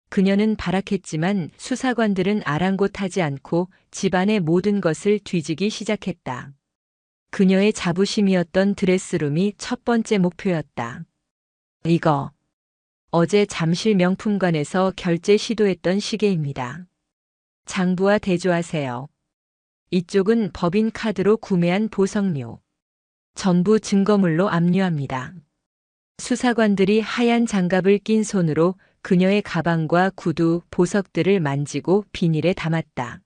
그녀는 발악했지만 수사관들은 아랑곳하지 않고 집안의 모든 것을 뒤지기 시작했다. 그녀의 자부심이었던 드레스룸이 첫 번째 목표였다. 이거. 어제 잠실 명품관에서 결제 시도했던 시계입니다. 장부와 대조하세요. 이쪽은 법인 카드로 구매한 보석료. 전부 증거물로 압류합니다. 수사관들이 하얀 장갑을 낀 손으로 그녀의 가방과 구두, 보석들을 만지고 비닐에 담았다.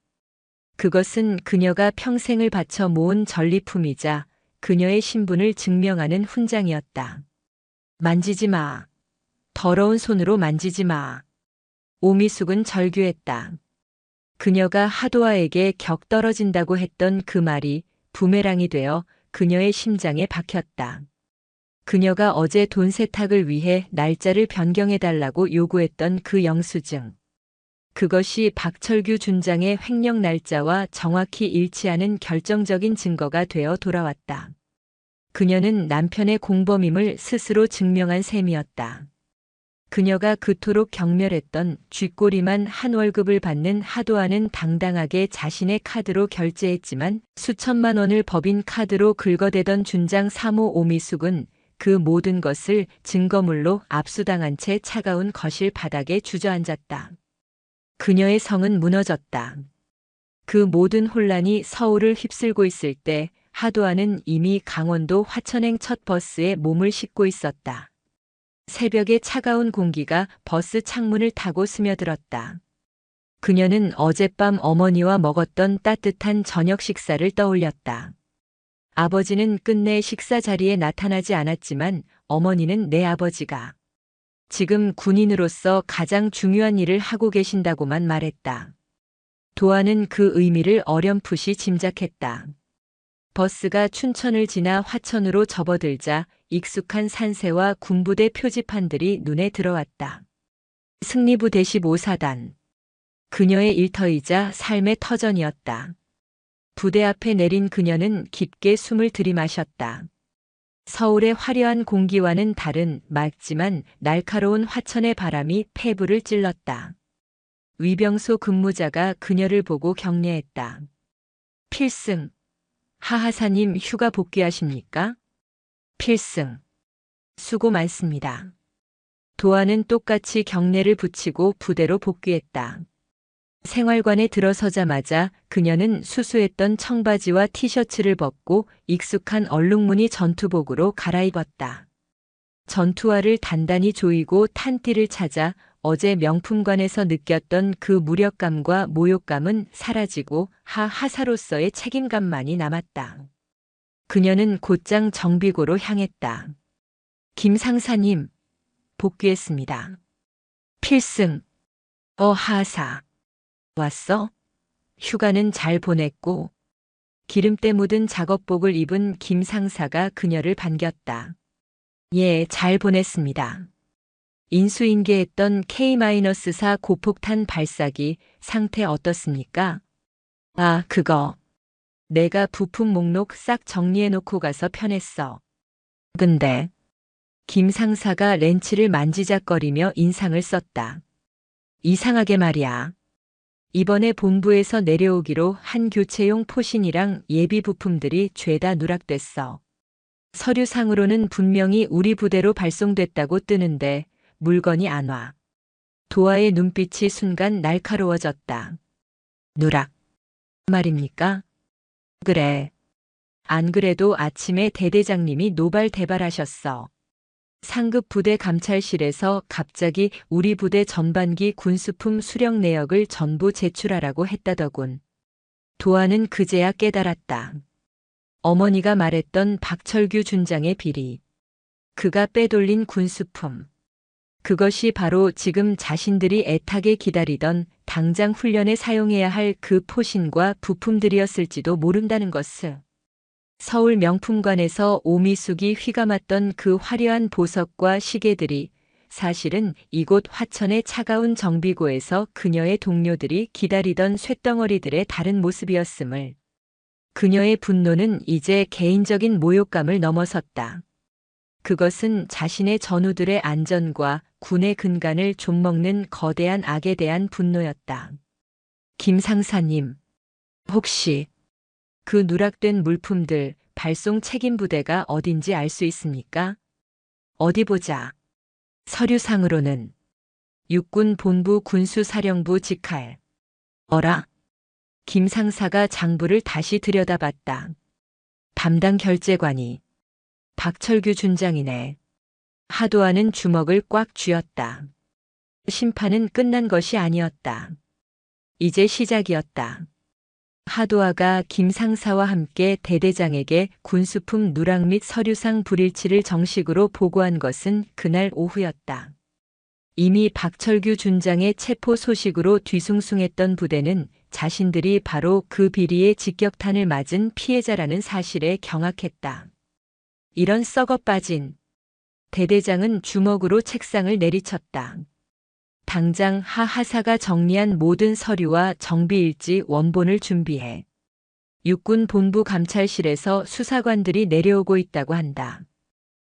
그것은 그녀가 평생을 바쳐 모은 전리품이자 그녀의 신분을 증명하는 훈장이었다. 만지지 마. 더러운 손으로 만지지 마. 오미숙은 절규했다. 그녀가 하도아에게 격 떨어진다고 했던 그 말이 부메랑이 되어 그녀의 심장에 박혔다. 그녀가 어제 돈 세탁을 위해 날짜를 변경해달라고 요구했던 그 영수증. 그것이 박철규 준장의 횡령 날짜와 정확히 일치하는 결정적인 증거가 되어 돌아왔다. 그녀는 남편의 공범임을 스스로 증명한 셈이었다. 그녀가 그토록 경멸했던 쥐꼬리만 한 월급을 받는 하도하는 당당하게 자신의 카드로 결제했지만 수천만 원을 법인 카드로 긁어대던 준장 3호 오미숙은 그 모든 것을 증거물로 압수당한 채 차가운 거실 바닥에 주저앉았다. 그녀의 성은 무너졌다. 그 모든 혼란이 서울을 휩쓸고 있을 때 하도하는 이미 강원도 화천행 첫 버스에 몸을 싣고 있었다. 새벽의 차가운 공기가 버스 창문을 타고 스며들었다. 그녀는 어젯밤 어머니와 먹었던 따뜻한 저녁 식사를 떠올렸다. 아버지는 끝내 식사 자리에 나타나지 않았지만 어머니는 내 아버지가 지금 군인으로서 가장 중요한 일을 하고 계신다고만 말했다. 도아는 그 의미를 어렴풋이 짐작했다. 버스가 춘천을 지나 화천으로 접어들자 익숙한 산세와 군부대 표지판들이 눈에 들어왔다. 승리부대 15사단. 그녀의 일터이자 삶의 터전이었다. 부대 앞에 내린 그녀는 깊게 숨을 들이마셨다. 서울의 화려한 공기와는 다른 맑지만 날카로운 화천의 바람이 폐부를 찔렀다. 위병소 근무자가 그녀를 보고 격려했다. 필승. 하하사님 휴가 복귀하십니까? 필승. 수고 많습니다. 도아는 똑같이 경례를 붙이고 부대로 복귀했다. 생활관에 들어서자마자 그녀는 수수했던 청바지와 티셔츠를 벗고 익숙한 얼룩무늬 전투복으로 갈아입었다. 전투화를 단단히 조이고 탄띠를 찾아 어제 명품관에서 느꼈던 그 무력감과 모욕감은 사라지고 하하사로서의 책임감만이 남았다. 그녀는 곧장 정비고로 향했다. 김 상사님, 복귀했습니다. 필승. 하사. 왔어? 휴가는 잘 보냈고. 기름때 묻은 작업복을 입은 김 상사가 그녀를 반겼다. 예, 잘 보냈습니다. 인수인계했던 K-4 고폭탄 발사기 상태 어떻습니까? 아, 그거. 내가 부품 목록 싹 정리해놓고 가서 편했어. 근데 김 상사가 렌치를 만지작거리며 인상을 썼다. 이상하게 말이야. 이번에 본부에서 내려오기로 한 교체용 포신이랑 예비 부품들이 죄다 누락됐어. 서류상으로는 분명히 우리 부대로 발송됐다고 뜨는데 물건이 안 와. 도아의 눈빛이 순간 날카로워졌다. 누락 말입니까? 그래. 안 그래도 아침에 대대장님이 노발대발하셨어. 상급 부대 감찰실에서 갑자기 우리 부대 전반기 군수품 수령 내역을 전부 제출하라고 했다더군. 도아는 그제야 깨달았다. 어머니가 말했던 박철규 준장의 비리. 그가 빼돌린 군수품. 그것이 바로 지금 자신들이 애타게 기다리던 당장 훈련에 사용해야 할 그 포신과 부품들이었을지도 모른다는 것을. 서울 명품관에서 오미숙이 휘감았던 그 화려한 보석과 시계들이 사실은 이곳 화천의 차가운 정비고에서 그녀의 동료들이 기다리던 쇳덩어리들의 다른 모습이었음을. 그녀의 분노는 이제 개인적인 모욕감을 넘어섰다. 그것은 자신의 전우들의 안전과 군의 근간을 좀먹는 거대한 악에 대한 분노였다. 김 상사님, 혹시 그 누락된 물품들 발송 책임 부대가 어딘지 알 수 있습니까? 어디 보자. 서류상으로는 육군 본부 군수사령부 직할. 어라? 김 상사가 장부를 다시 들여다봤다. 담당 결재관이 박철규 준장이네. 하도하는 주먹을 꽉 쥐었다. 심판은 끝난 것이 아니었다. 이제 시작이었다. 하도하가 김 상사와 함께 대대장에게 군수품 누락 및 서류상 불일치를 정식으로 보고한 것은 그날 오후였다. 이미 박철규 준장의 체포 소식으로 뒤숭숭했던 부대는 자신들이 바로 그 비리의 직격탄을 맞은 피해자라는 사실에 경악했다. 이런 썩어 빠진. 대대장은 주먹으로 책상을 내리쳤다. 당장 하하사가 정리한 모든 서류와 정비일지 원본을 준비해. 육군 본부 감찰실에서 수사관들이 내려오고 있다고 한다.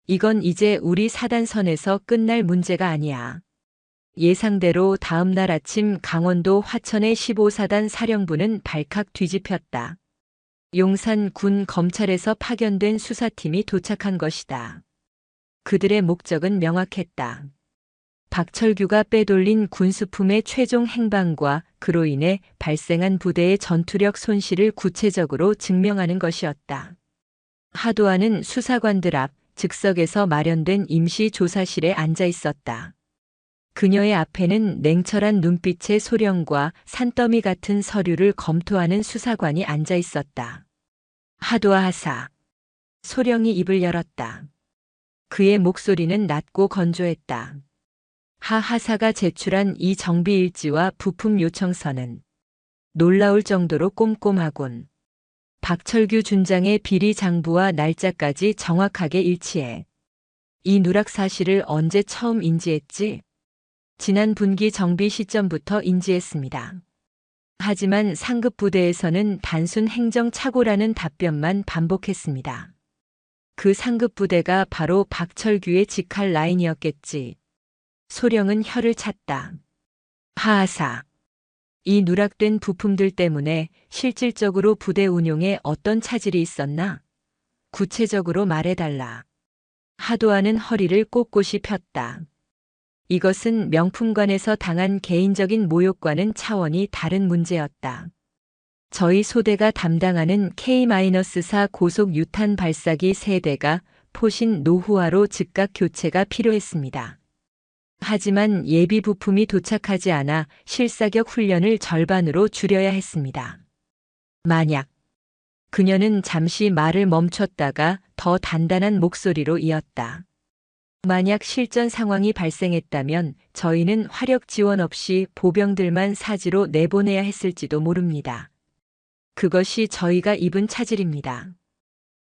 이건 이제 우리 사단선에서 끝날 문제가 아니야. 예상대로 다음 날 아침 강원도 화천의 15사단 사령부는 발칵 뒤집혔다. 용산 군 검찰에서 파견된 수사팀이 도착한 것이다. 그들의 목적은 명확했다. 박철규가 빼돌린 군수품의 최종 행방과 그로 인해 발생한 부대의 전투력 손실을 구체적으로 증명하는 것이었다. 하도하는 수사관들 앞 즉석에서 마련된 임시조사실에 앉아 있었다. 그녀의 앞에는 냉철한 눈빛의 소령과 산더미 같은 서류를 검토하는 수사관이 앉아 있었다. 하도하 하사. 소령이 입을 열었다. 그의 목소리는 낮고 건조했다. 하 하사가 제출한 이 정비일지와 부품 요청서는 놀라울 정도로 꼼꼼하군. 박철규 준장의 비리 장부와 날짜까지 정확하게 일치해. 이 누락 사실을 언제 처음 인지했지? 지난 분기 정비 시점부터 인지했습니다. 하지만 상급 부대에서는 단순 행정착오라는 답변만 반복했습니다. 그 상급 부대가 바로 박철규의 직할 라인이었겠지. 소령은 혀를 찼다. 하하사. 이 누락된 부품들 때문에 실질적으로 부대 운용에 어떤 차질이 있었나? 구체적으로 말해달라. 하도하는 허리를 꼿꼿이 폈다. 이것은 명품관에서 당한 개인적인 모욕과는 차원이 다른 문제였다. 저희 소대가 담당하는 K-4 고속 유탄 발사기 3대가 포신 노후화로 즉각 교체가 필요했습니다. 하지만 예비 부품이 도착하지 않아 실사격 훈련을 절반으로 줄여야 했습니다. 만약 그녀는 잠시 말을 멈췄다가 더 단단한 목소리로 이었다. 만약 실전 상황이 발생했다면 저희는 화력 지원 없이 보병들만 사지로 내보내야 했을지도 모릅니다. 그것이 저희가 입은 차질입니다.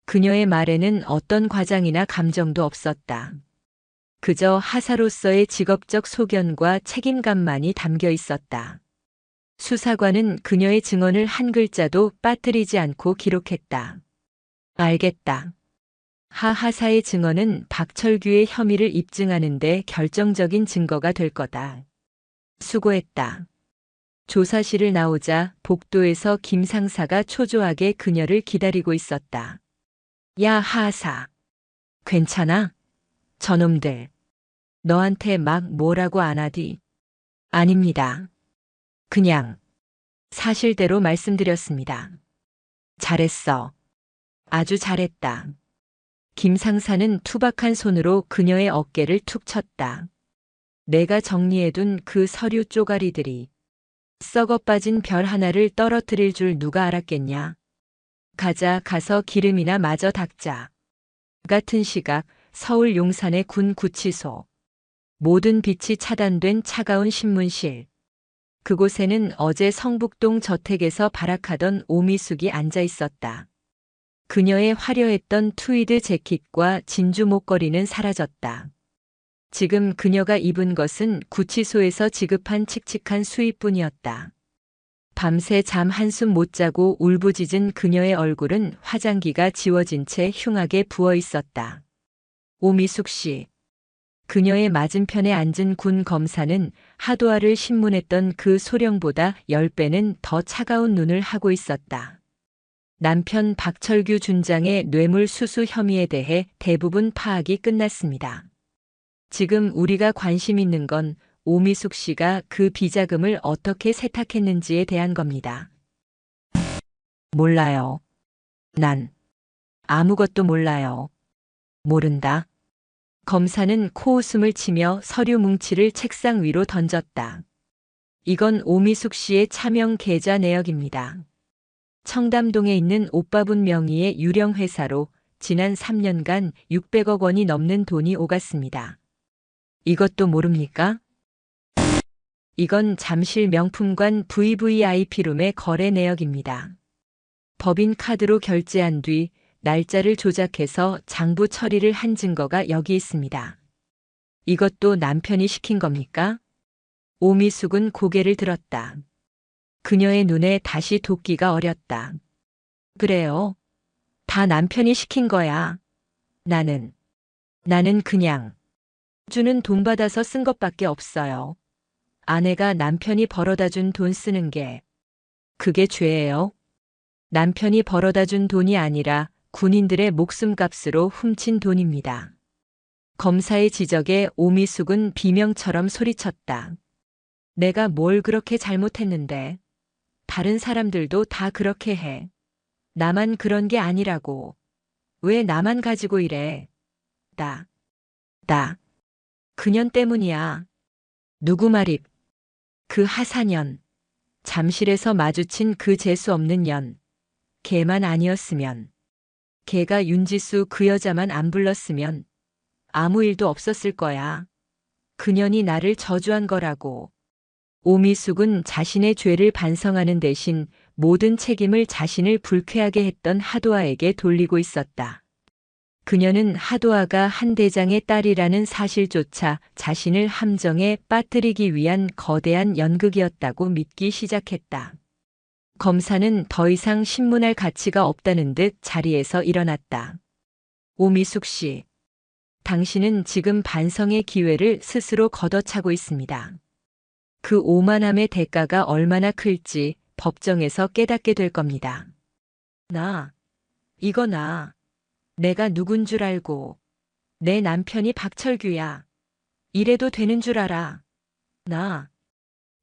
그녀의 말에는 어떤 과장이나 감정도 없었다. 그저 하사로서의 직업적 소견과 책임감만이 담겨 있었다. 수사관은 그녀의 증언을 한 글자도 빠뜨리지 않고 기록했다. 알겠다. 하하사의 증언은 박철규의 혐의를 입증하는 데 결정적인 증거가 될 거다. 수고했다. 조사실을 나오자 복도에서 김 상사가 초조하게 그녀를 기다리고 있었다. 야, 하하사. 괜찮아? 저놈들. 너한테 막 뭐라고 안 하디? 아닙니다. 그냥 사실대로 말씀드렸습니다. 잘했어. 아주 잘했다. 김 상사는 투박한 손으로 그녀의 어깨를 툭 쳤다. 내가 정리해둔 그 서류 쪼가리들이 썩어 빠진 별 하나를 떨어뜨릴 줄 누가 알았겠냐. 가서 기름이나 마저 닦자. 같은 시각 서울 용산의 군 구치소. 모든 빛이 차단된 차가운 신문실. 그곳에는 어제 성북동 저택에서 발악하던 오미숙이 앉아 있었다. 그녀의 화려했던 트위드 재킷과 진주 목걸이는 사라졌다. 지금 그녀가 입은 것은 구치소에서 지급한 칙칙한 수의뿐이었다. 밤새 잠 한숨 못 자고 울부짖은 그녀의 얼굴은 화장기가 지워진 채 흉하게 부어 있었다. 오미숙 씨. 그녀의 맞은편에 앉은 군 검사는 하도하를 신문했던 그 소령보다 10배는 더 차가운 눈을 하고 있었다. 남편 박철규 준장의 뇌물수수 혐의에 대해 대부분 파악이 끝났습니다. 지금 우리가 관심 있는 건 오미숙 씨가 그 비자금을 어떻게 세탁했는지에 대한 겁니다. 몰라요. 난 아무것도 몰라요. 모른다. 검사는 코웃음을 치며 서류 뭉치를 책상 위로 던졌다. 이건 오미숙 씨의 차명 계좌 내역입니다. 청담동에 있는 오빠분 명의의 유령 회사로 지난 3년간 600억 원이 넘는 돈이 오갔습니다. 이것도 모릅니까? 이건 잠실 명품관 VVIP룸의 거래 내역입니다. 법인 카드로 결제한 뒤 날짜를 조작해서 장부 처리를 한 증거가 여기 있습니다. 이것도 남편이 시킨 겁니까? 오미숙은 고개를 들었다. 그녀의 눈에 다시 도끼가 어렸다. 그래요. 다 남편이 시킨 거야. 나는 나는 그냥 주는 돈 받아서 쓴 것밖에 없어요. 아내가 남편이 벌어다 준 돈 쓰는 게 그게 죄예요? 남편이 벌어다 준 돈이 아니라 군인들의 목숨값으로 훔친 돈입니다. 검사의 지적에 오미숙은 비명처럼 소리쳤다. 내가 뭘 그렇게 잘못했는데? 다른 사람들도 다 그렇게 해. 나만 그런 게 아니라고. 왜 나만 가지고 이래? 나. 그년 때문이야. 누구 말입? 그 하사년. 잠실에서 마주친 그 재수 없는 년. 걔만 아니었으면. 걔가 윤지수 그 여자만 안 불렀으면 아무 일도 없었을 거야. 그년이 나를 저주한 거라고. 오미숙은 자신의 죄를 반성하는 대신 모든 책임을 자신을 불쾌하게 했던 하도아에게 돌리고 있었다. 그녀는 하도아가 한 대장의 딸이라는 사실조차 자신을 함정에 빠뜨리기 위한 거대한 연극이었다고 믿기 시작했다. 검사는 더 이상 신문할 가치가 없다는 듯 자리에서 일어났다. 오미숙 씨, 당신은 지금 반성의 기회를 스스로 걷어차고 있습니다. 그 오만함의 대가가 얼마나 클지 법정에서 깨닫게 될 겁니다. 이거 내가 누군 줄 알고. 내 남편이 박철규야. 이래도 되는 줄 알아.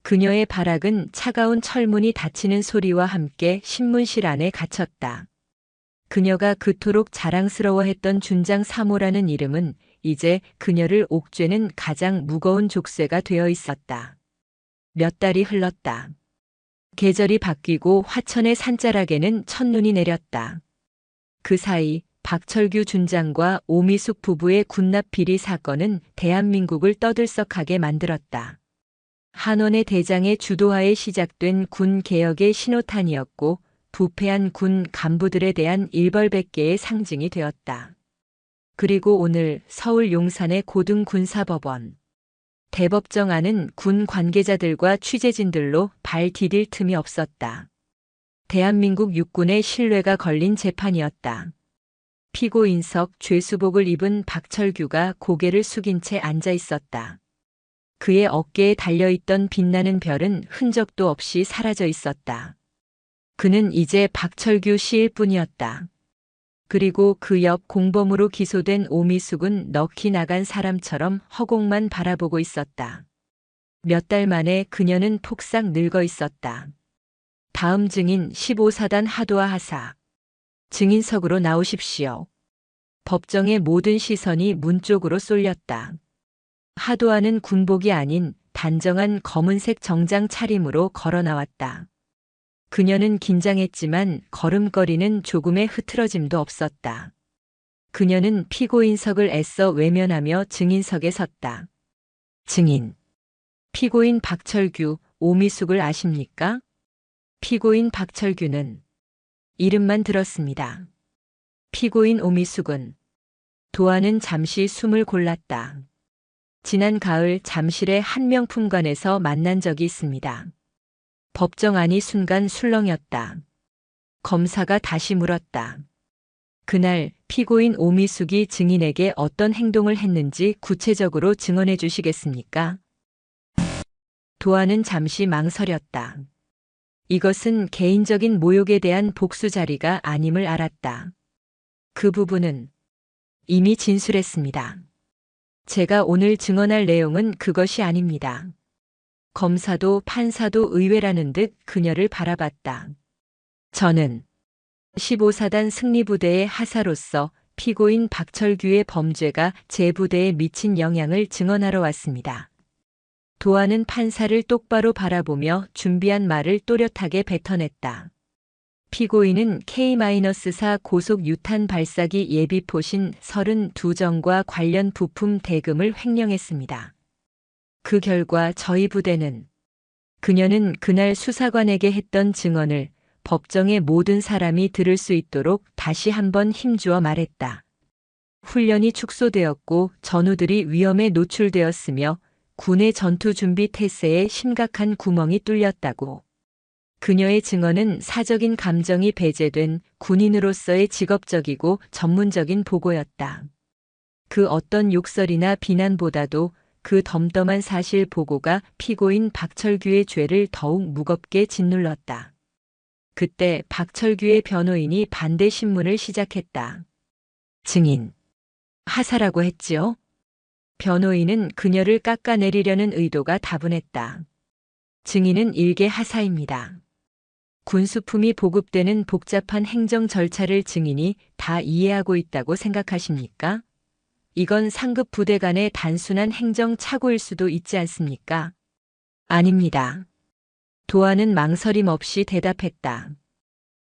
그녀의 발악은 차가운 철문이 닫히는 소리와 함께 신문실 안에 갇혔다. 그녀가 그토록 자랑스러워했던 준장 3호라는 이름은 이제 그녀를 옥죄는 가장 무거운 족쇄가 되어 있었다. 몇 달이 흘렀다. 계절이 바뀌고 화천의 산자락에는 첫눈이 내렸다. 그 사이 박철규 준장과 오미숙 부부의 군납 비리 사건은 대한민국을 떠들썩하게 만들었다. 한원의 대장의 주도하에 시작된 군 개혁의 신호탄이었고 부패한 군 간부들에 대한 일벌백계의 상징이 되었다. 그리고 오늘 서울 용산의 고등군사법원. 대법정 안은 군 관계자들과 취재진들로 발 디딜 틈이 없었다. 대한민국 육군의 신뢰가 걸린 재판이었다. 피고인석 죄수복을 입은 박철규가 고개를 숙인 채 앉아 있었다. 그의 어깨에 달려있던 빛나는 별은 흔적도 없이 사라져 있었다. 그는 이제 박철규 씨일 뿐이었다. 그리고 그 옆 공범으로 기소된 오미숙은 넋이 나간 사람처럼 허공만 바라보고 있었다. 몇 달 만에 그녀는 폭삭 늙어 있었다. 다음 증인 15사단 하도아 하사. 증인석으로 나오십시오. 법정의 모든 시선이 문 쪽으로 쏠렸다. 하도아는 군복이 아닌 단정한 검은색 정장 차림으로 걸어 나왔다. 그녀는 긴장했지만 걸음걸이는 조금의 흐트러짐도 없었다. 그녀는 피고인석을 애써 외면하며 증인석에 섰다. 증인. 피고인 박철규, 오미숙을 아십니까? 피고인 박철규는 이름만 들었습니다. 피고인 오미숙은 도아는 잠시 숨을 골랐다. 지난 가을 잠실의 한 명품관에서 만난 적이 있습니다. 법정 안이 순간 술렁였다. 검사가 다시 물었다. 그날 피고인 오미숙이 증인에게 어떤 행동을 했는지 구체적으로 증언해 주시겠습니까? 도아는 잠시 망설였다. 이것은 개인적인 모욕에 대한 복수 자리가 아님을 알았다. 그 부분은 이미 진술했습니다. 제가 오늘 증언할 내용은 그것이 아닙니다. 검사도 판사도 의외라는 듯 그녀를 바라봤다. 저는 15사단 승리부대의 하사로서 피고인 박철규의 범죄가 제 부대에 미친 영향을 증언하러 왔습니다. 도아는 판사를 똑바로 바라보며 준비한 말을 또렷하게 뱉어냈다. 피고인은 K-4 고속 유탄 발사기 예비 포신 32정과 관련 부품 대금을 횡령했습니다. 그 결과 저희 부대는 그녀는 그날 수사관에게 했던 증언을 법정의 모든 사람이 들을 수 있도록 다시 한번 힘주어 말했다. 훈련이 축소되었고 전우들이 위험에 노출되었으며 군의 전투 준비 태세에 심각한 구멍이 뚫렸다고. 그녀의 증언은 사적인 감정이 배제된 군인으로서의 직업적이고 전문적인 보고였다. 그 어떤 욕설이나 비난보다도 그 덤덤한 사실 보고가 피고인 박철규의 죄를 더욱 무겁게 짓눌렀다. 그때 박철규의 변호인이 반대 신문을 시작했다. 증인. 하사라고 했지요? 변호인은 그녀를 깎아내리려는 의도가 다분했다. 증인은 일개 하사입니다. 군수품이 보급되는 복잡한 행정 절차를 증인이 다 이해하고 있다고 생각하십니까? 이건 상급 부대 간의 단순한 행정 착오일 수도 있지 않습니까? 아닙니다. 도안은 망설임 없이 대답했다.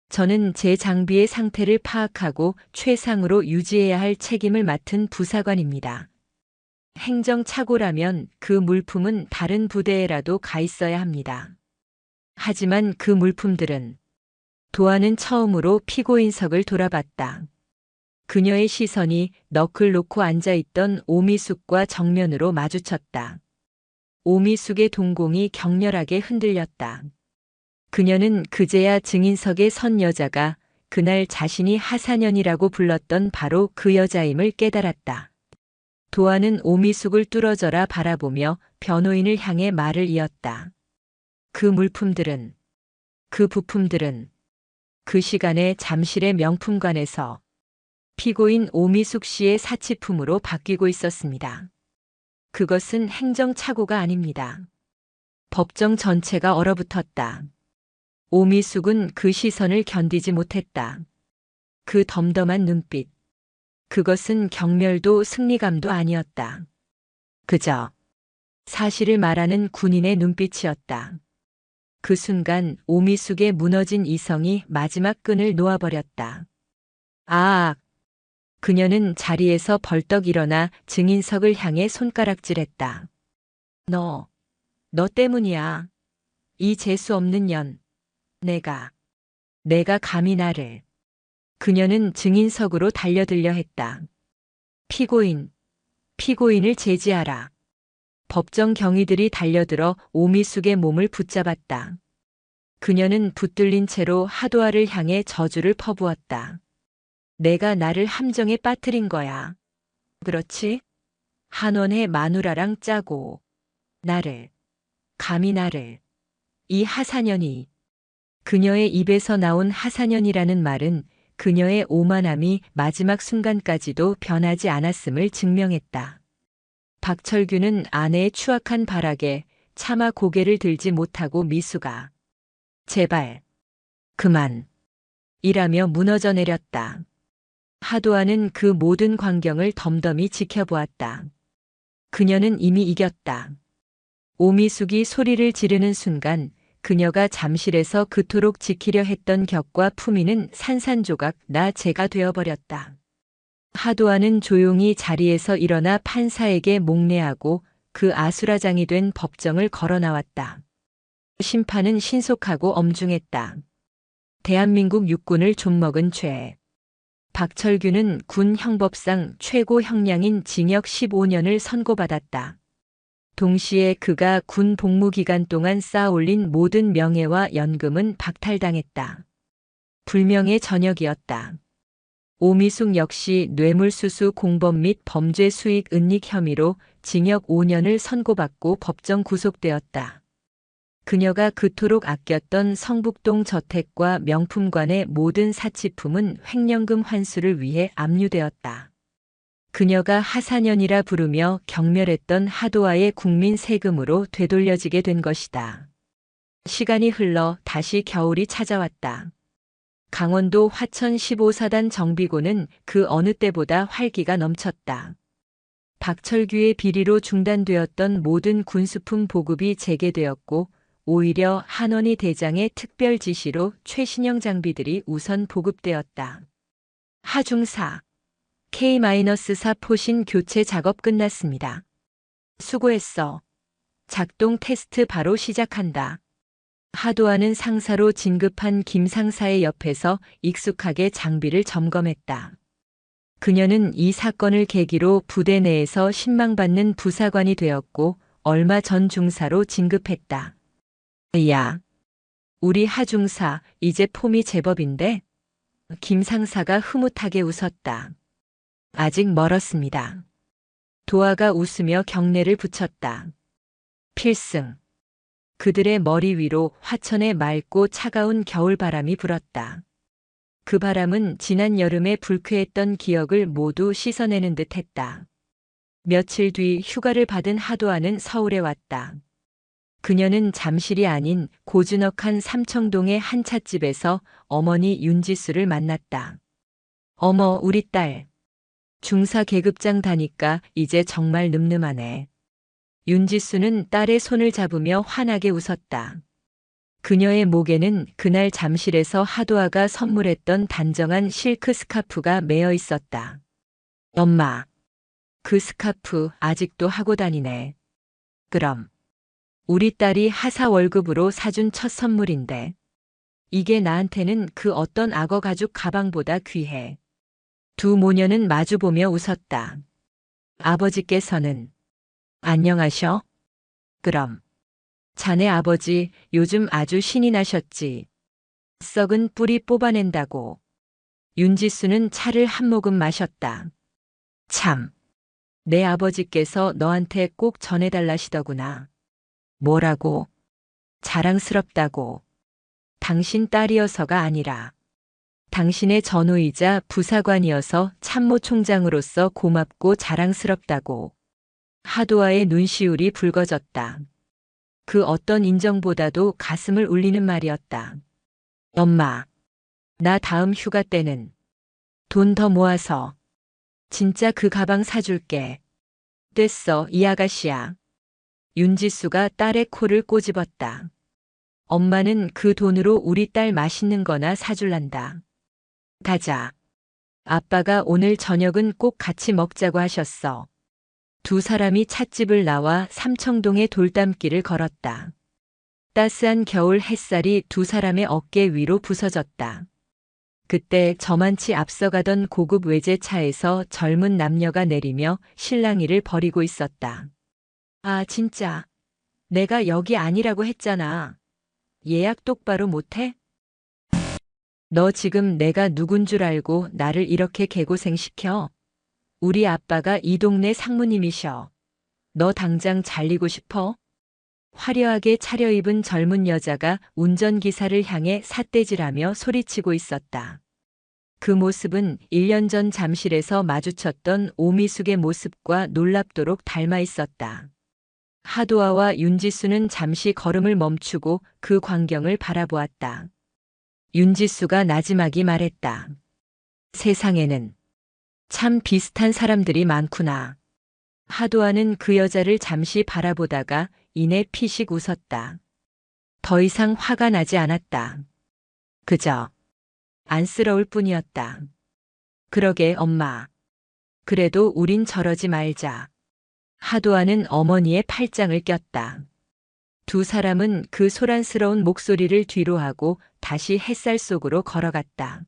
저는 제 장비의 상태를 파악하고 최상으로 유지해야 할 책임을 맡은 부사관입니다. 행정 착오라면 그 물품은 다른 부대에라도 가 있어야 합니다. 하지만 그 물품들은 도안은 처음으로 피고인석을 돌아봤다. 그녀의 시선이 넋을 놓고 앉아있던 오미숙과 정면으로 마주쳤다. 오미숙의 동공이 격렬하게 흔들렸다. 그녀는 그제야 증인석에 선 여자가 그날 자신이 하사년이라고 불렀던 바로 그 여자임을 깨달았다. 도안은 오미숙을 뚫어져라 바라보며 변호인을 향해 말을 이었다. 그 물품들은, 그 부품들은 그 시간에 잠실의 명품관에서 피고인 오미숙 씨의 사치품으로 바뀌고 있었습니다. 그것은 행정착오가 아닙니다. 법정 전체가 얼어붙었다. 오미숙은 그 시선을 견디지 못했다. 그 덤덤한 눈빛. 그것은 경멸도 승리감도 아니었다. 그저 사실을 말하는 군인의 눈빛이었다. 그 순간 오미숙의 무너진 이성이 마지막 끈을 놓아버렸다. 아! 그녀는 자리에서 벌떡 일어나 증인석을 향해 손가락질했다. 너 때문이야. 이 재수 없는 년. 내가 감히 나를. 그녀는 증인석으로 달려들려 했다. 피고인을 제지하라. 법정 경위들이 달려들어 오미숙의 몸을 붙잡았다. 그녀는 붙들린 채로 하도하를 향해 저주를 퍼부었다. 내가 나를 함정에 빠뜨린 거야. 그렇지? 한원의 마누라랑 짜고. 감히 나를. 이 하사년이. 그녀의 입에서 나온 하사년이라는 말은 그녀의 오만함이 마지막 순간까지도 변하지 않았음을 증명했다. 박철규는 아내의 추악한 발악에 차마 고개를 들지 못하고 미수가 제발 그만 이라며 무너져 내렸다. 하도하는 그 모든 광경을 덤덤히 지켜보았다. 그녀는 이미 이겼다. 오미숙이 소리를 지르는 순간 그녀가 잠실에서 그토록 지키려 했던 격과 품위는 산산조각 나 제가 되어버렸다. 하도하는 조용히 자리에서 일어나 판사에게 목례하고 그 아수라장이 된 법정을 걸어 나왔다. 심판은 신속하고 엄중했다. 대한민국 육군을 좀먹은 죄. 박철규는 군 형법상 최고 형량인 징역 15년을 선고받았다. 동시에 그가 군 복무 기간 동안 쌓아올린 모든 명예와 연금은 박탈당했다. 불명예 전역이었다. 오미숙 역시 뇌물수수 공범 및 범죄 수익 은닉 혐의로 징역 5년을 선고받고 법정 구속되었다. 그녀가 그토록 아꼈던 성북동 저택과 명품관의 모든 사치품은 횡령금 환수를 위해 압류되었다. 그녀가 하사년이라 부르며 경멸했던 하도하의 국민 세금으로 되돌려지게 된 것이다. 시간이 흘러 다시 겨울이 찾아왔다. 강원도 화천 15사단 정비고는 그 어느 때보다 활기가 넘쳤다. 박철규의 비리로 중단되었던 모든 군수품 보급이 재개되었고 오히려 한원희 대장의 특별 지시로 최신형 장비들이 우선 보급되었다. 하중사 K-4 포신 교체 작업 끝났습니다. 수고했어. 작동 테스트 바로 시작한다. 하도하는 상사로 진급한 김 상사의 옆에서 익숙하게 장비를 점검했다. 그녀는 이 사건을 계기로 부대 내에서 신망받는 부사관이 되었고 얼마 전 중사로 진급했다. 야, 우리 하중사 이제 폼이 제법인데? 김 상사가 흐뭇하게 웃었다. 아직 멀었습니다. 도아가 웃으며 경례를 붙였다. 필승. 그들의 머리 위로 화천의 맑고 차가운 겨울바람이 불었다. 그 바람은 지난 여름에 불쾌했던 기억을 모두 씻어내는 듯 했다. 며칠 뒤 휴가를 받은 하도아는 서울에 왔다. 그녀는 잠실이 아닌 고즈넉한 삼청동의 한 찻집에서 어머니 윤지수를 만났다. 어머, 우리 딸. 중사 계급장 다니까 이제 정말 늠름하네. 윤지수는 딸의 손을 잡으며 환하게 웃었다. 그녀의 목에는 그날 잠실에서 하도아가 선물했던 단정한 실크 스카프가 매어 있었다. 엄마, 그 스카프 아직도 하고 다니네. 그럼. 우리 딸이 하사 월급으로 사준 첫 선물인데. 이게 나한테는 그 어떤 악어 가죽 가방보다 귀해. 두 모녀는 마주보며 웃었다. 아버지께서는 안녕하셔? 그럼. 자네 아버지 요즘 아주 신이 나셨지. 썩은 뿌리 뽑아낸다고. 윤지수는 차를 한 모금 마셨다. 참. 내 아버지께서 너한테 꼭 전해달라시더구나. 뭐라고? 자랑스럽다고. 당신 딸이어서가 아니라 당신의 전우이자 부사관이어서 참모총장으로서 고맙고 자랑스럽다고. 하도아의 눈시울이 붉어졌다. 그 어떤 인정보다도 가슴을 울리는 말이었다. 엄마, 나 다음 휴가 때는 돈 더 모아서 진짜 그 가방 사줄게. 됐어, 이 아가씨야. 윤지수가 딸의 코를 꼬집었다. 엄마는 그 돈으로 우리 딸 맛있는 거나 사줄란다. 가자. 아빠가 오늘 저녁은 꼭 같이 먹자고 하셨어. 두 사람이 찻집을 나와 삼청동의 돌담길을 걸었다. 따스한 겨울 햇살이 두 사람의 어깨 위로 부서졌다. 그때 저만치 앞서가던 고급 외제차에서 젊은 남녀가 내리며 실랑이를 벌이고 있었다. 아, 진짜. 내가 여기 아니라고 했잖아. 예약 똑바로 못해? 너 지금 내가 누군 줄 알고 나를 이렇게 개고생시켜? 우리 아빠가 이 동네 상무님이셔. 너 당장 잘리고 싶어? 화려하게 차려입은 젊은 여자가 운전기사를 향해 삿대질하며 소리치고 있었다. 그 모습은 1년 전 잠실에서 마주쳤던 오미숙의 모습과 놀랍도록 닮아 있었다. 하도아와 윤지수는 잠시 걸음을 멈추고 그 광경을 바라보았다. 윤지수가 나지막이 말했다. 세상에는 참 비슷한 사람들이 많구나. 하도아는 그 여자를 잠시 바라보다가 이내 피식 웃었다. 더 이상 화가 나지 않았다. 그저 안쓰러울 뿐이었다. 그러게 엄마. 그래도 우린 저러지 말자. 하도아는 어머니의 팔짱을 꼈다. 두 사람은 그 소란스러운 목소리를 뒤로하고 다시 햇살 속으로 걸어갔다.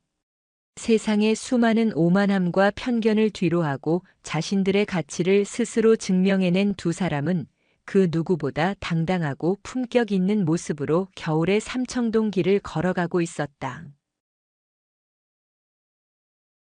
세상의 수많은 오만함과 편견을 뒤로하고 자신들의 가치를 스스로 증명해낸 두 사람은 그 누구보다 당당하고 품격 있는 모습으로 겨울의 삼청동 길을 걸어가고 있었다.